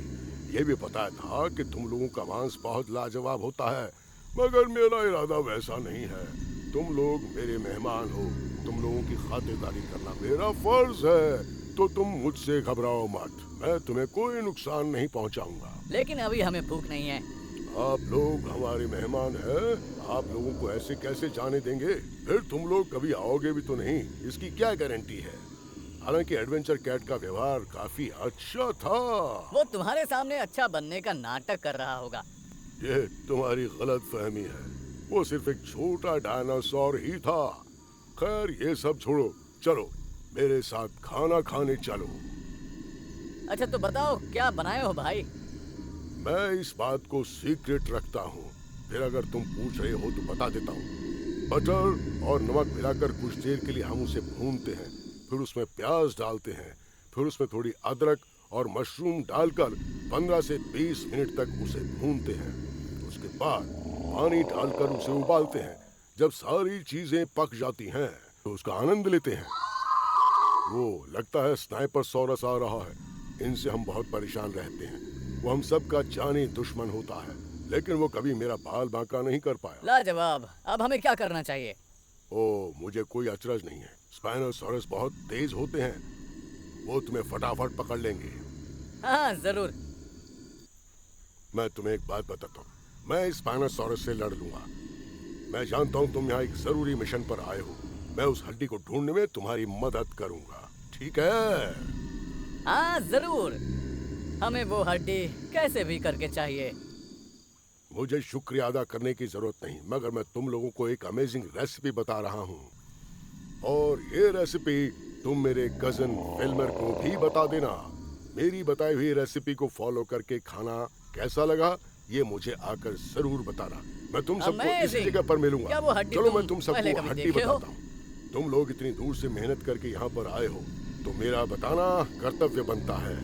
I: ये भी बताया था कि तुम लोगों का मांस बहुत लाजवाब होता है, मगर मेरा इरादा वैसा नहीं है। तुम लोग मेरे मेहमान हो, तुम लोगों की खातिरदारी करना मेरा फर्ज है, तो तुम मुझसे घबराओ मत। मैं तुम्हें कोई नुकसान नहीं पहुँचाऊंगा।
E: लेकिन अभी हमें भूख नहीं है।
I: आप लोग हमारे मेहमान हैं, आप लोगों को ऐसे कैसे जाने देंगे? फिर तुम लोग कभी आओगे भी तो नहीं, इसकी क्या गारंटी है? हालांकि एडवेंचर कैट का व्यवहार काफी अच्छा था।
E: वो तुम्हारे सामने अच्छा बनने का नाटक कर रहा होगा।
I: ये तुम्हारी गलत फहमी है। वो सिर्फ एक छोटा डायनासोर ही था। खैर ये सब छोड़ो, चलो मेरे साथ खाना खाने चलो।
E: अच्छा तो बताओ क्या बनाए हो भाई?
I: मैं इस बात को सीक्रेट रखता हूँ, फिर अगर तुम पूछ रहे हो तो बता देता हूँ। बटर और नमक मिलाकर कुछ देर के लिए हम उसे भूनते हैं, फिर उसमें प्याज डालते हैं, फिर उसमें थोड़ी अदरक और मशरूम डालकर 15 से 20 मिनट तक उसे भूनते हैं। उसके बाद पानी डालकर उसे उबालते हैं। जब सारी चीजें पक जाती हैं तो उसका आनंद लेते हैं। वो लगता है स्नाइपर सॉरस आ रहा है। इनसे हम बहुत परेशान रहते हैं। वो हम सब का जानी दुश्मन होता है, लेकिन वो कभी मेरा बाल बांका नहीं कर पाया।
E: लाजवाब। अब हमें क्या करना चाहिए?
I: ओ, मुझे कोई अचरज नहीं है। स्पाइनोसॉरस बहुत तेज होते हैं, वो तुम्हें फटाफट पकड़ लेंगे।
E: हाँ जरूर।
I: मैं तुम्हें एक बात बताता हूँ, मैं स्पाइनोसॉरस से लड़ लूंगा। मैं जानता हूँ तुम यहाँ एक जरूरी मिशन पर आए हो। मैं उस हड्डी को ढूंढने में तुम्हारी मदद करूंगा, ठीक है?
E: हाँ जरूर। हमें वो हड्डी कैसे भी करके चाहिए।
I: मुझे शुक्रिया अदा करने की जरूरत नहीं, मगर मैं तुम लोगों को एक अमेजिंग रेसिपी बता रहा हूँ, और ये रेसिपी तुम मेरे कजन विल्मर को भी बता देना। मेरी बताई हुई रेसिपी को फॉलो करके खाना कैसा लगा ये मुझे आकर जरूर बताना। मैं तुम सबको इसी जगह पर मिलूंगा। चलो मैं तुम सबको हड्डी बताता हूँ। तुम लोग इतनी दूर से मेहनत करके यहाँ पर आए हो तो मेरा बताना कर्तव्य बनता है।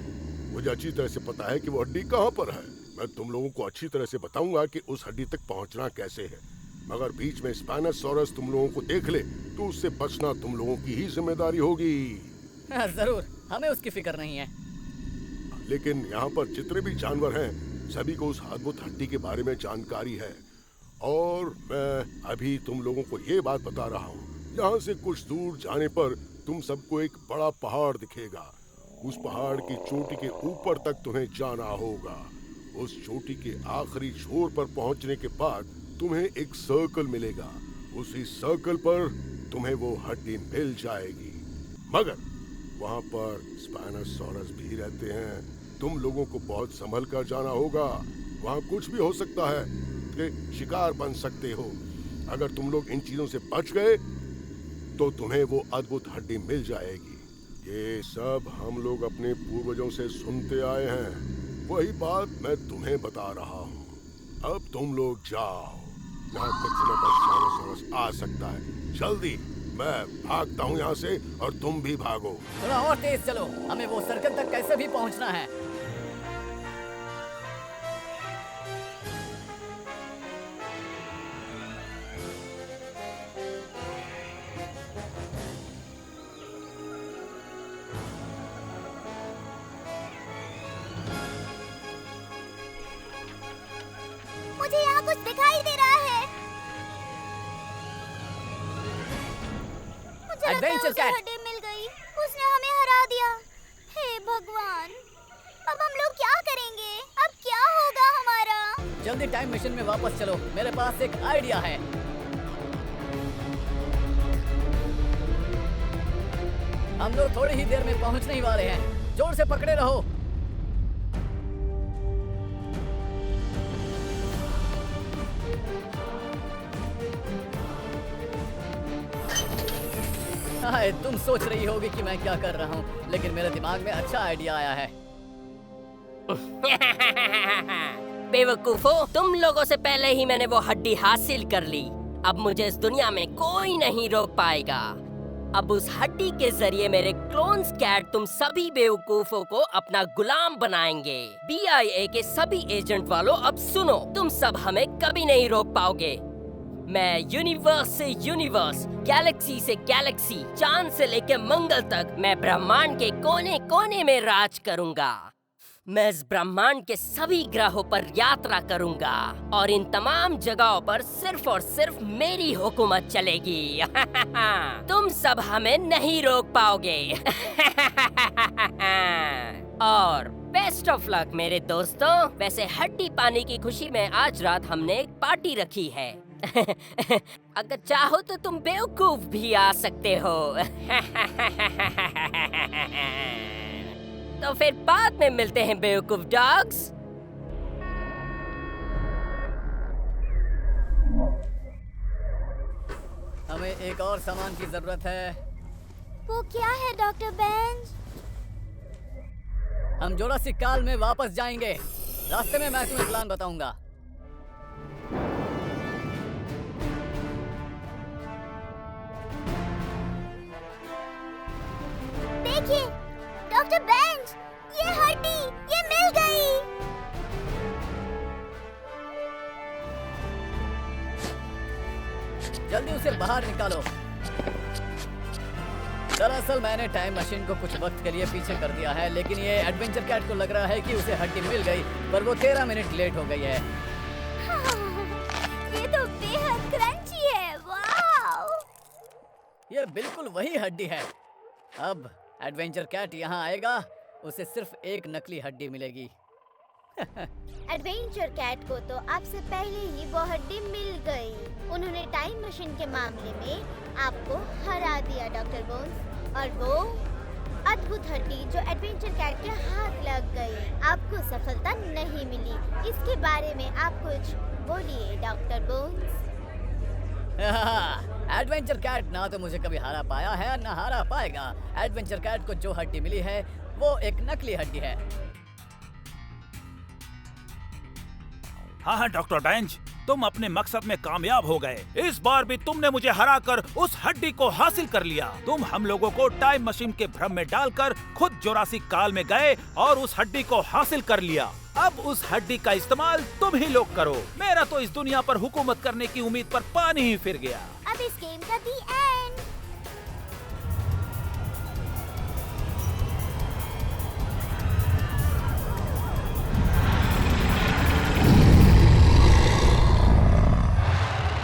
I: मुझे अच्छी तरह से पता है कि वो हड्डी कहाँ पर है। मैं तुम लोगों को अच्छी तरह से बताऊंगा कि उस हड्डी तक पहुँचना कैसे है, मगर बीच में स्पाइनोसॉरस तुम लोगों को देख ले तो उससे बचना तुम लोगों की ही जिम्मेदारी होगी।
E: हाँ, जरूर, हमें उसकी फिक्र नहीं है।
I: लेकिन यहाँ पर जितने भी जानवर हैं सभी को उस अद्भुत हड्डी के बारे में जानकारी है, और मैं अभी तुम लोगों को ये बात बता रहा हूँ। यहाँ से कुछ दूर जाने पर तुम सबको एक बड़ा पहाड़ दिखेगा। उस पहाड़ की चोटी के ऊपर तक तुम्हें जाना होगा। उस चोटी के आखिरी छोर पर पहुंचने के बाद तुम्हें एक सर्कल मिलेगा। उसी सर्कल पर तुम्हें वो हड्डी मिल जाएगी, मगर वहाँ पर स्पाइनोसॉरस भी रहते हैं। तुम लोगों को बहुत संभल कर जाना होगा। वहाँ कुछ भी हो सकता है कि शिकार बन सकते हो। अगर तुम लोग इन चीजों से बच गए तो तुम्हें वो अद्भुत हड्डी मिल जाएगी। ये सब हम लोग अपने पूर्वजों से सुनते आए हैं। वही बात मैं तुम्हें बता रहा हूँ। अब तुम लोग जाओ, यहाँ कुछ समय पर स्पाइनोसॉरस आ सकता है। जल्दी, मैं भागता हूँ यहाँ से और तुम भी भागो।
E: थोड़ा और तेज चलो, हमें वो सर्कल तक कैसे भी पहुँचना है।
A: मुझे यहाँ कुछ दिखाई दे रहा है। मुझे लगता है
E: Adventure
A: उसे
E: Cat।
A: हड्डी मिल गई। उसने हमें हरा दिया। हे भगवान, अब हम लोग क्या करेंगे? अब क्या होगा हमारा?
E: जल्दी टाइम मशीन में वापस चलो, मेरे पास एक आइडिया है। हम लोग थोड़ी ही देर में पहुंचने ही वाले हैं। जोर से पकड़े रहो। हाय, तुम सोच रही होगी कि मैं क्या कर रहा हूँ, लेकिन मेरे दिमाग में अच्छा आइडिया आया है।
B: बेवकूफो, तुम लोगों से पहले ही मैंने वो हड्डी हासिल कर ली। अब मुझे इस दुनिया में कोई नहीं रोक पाएगा। अब उस हड्डी के जरिए मेरे क्लोन्स कैट तुम सभी बेवकूफों को अपना गुलाम बनाएंगे। BIA के सभी एजेंट वालों, अब सुनो, तुम सब हमें कभी नहीं रोक पाओगे। मैं यूनिवर्स से यूनिवर्स, गैलेक्सी से गैलेक्सी, चांद से लेकर मंगल तक, मैं ब्रह्मांड के कोने कोने में राज करूंगा। मैं इस ब्रह्मांड के सभी ग्रहों पर यात्रा करूंगा और इन तमाम जगहों पर सिर्फ और सिर्फ मेरी हुकूमत चलेगी। तुम सब हमें नहीं रोक पाओगे। और बेस्ट ऑफ लक मेरे दोस्तों। वैसे हड्डी पाने की खुशी में आज रात हमने एक पार्टी रखी है। अगर चाहो तो तुम बेवकूफ भी आ सकते हो। तो फिर बाद में मिलते हैं बेवकूफ डॉग्स।
E: हमें एक और सामान की जरूरत है।
A: वो क्या है डॉक्टर बेंज?
E: हम जोरासिक काल में वापस जाएंगे। रास्ते में मैं तुम्हें प्लान बताऊंगा।
A: देखिए डॉक्टर बेंज, ये हड्डी, ये मिल गई।
E: जल्दी उसे बाहर निकालो। दरअसल मैंने टाइम मशीन को कुछ वक्त के लिए पीछे कर दिया है, लेकिन ये एडवेंचर कैट को लग रहा है कि उसे हड्डी मिल गई, पर वो 13 मिनट लेट हो गई है।
A: ये तो बेहद क्रंची है। वाव!
E: ये बिल्कुल वही हड्डी है। अब एडवेंचर कैट यहाँ आएगा, उसे सिर्फ एक नकली हड्डी मिलेगी।
A: एडवेंचर कैट को तो आपसे पहले ही वो हड्डी मिल गई। उन्होंने टाइम मशीन के मामले में आपको हरा दिया डॉक्टर बोन्स, और वो अद्भुत हड्डी जो एडवेंचर कैट के हाथ लग गई, आपको सफलता नहीं मिली। इसके बारे में आप कुछ बोलिए डॉक्टर बोन्स।
E: एडवेंचर कैट ना तो मुझे कभी हारा पाया है, ना हारा पाएगा। एडवेंचर कैट को जो हड्डी मिली है वो एक नकली हड्डी है।
D: हाँ डॉक्टर बेंज, तुम अपने मकसद में कामयाब हो गए। इस बार भी तुमने मुझे हराकर उस हड्डी को हासिल कर लिया। तुम हम लोगों को टाइम मशीन के भ्रम में डालकर खुद जोरासिक काल में गए और उस हड्डी को हासिल कर लिया। अब उस हड्डी का इस्तेमाल तुम ही लोग करो। मेरा तो इस दुनिया पर हुकूमत करने की उम्मीद पर पानी ही फिर गया।
A: अब इस गेम का दी एंड।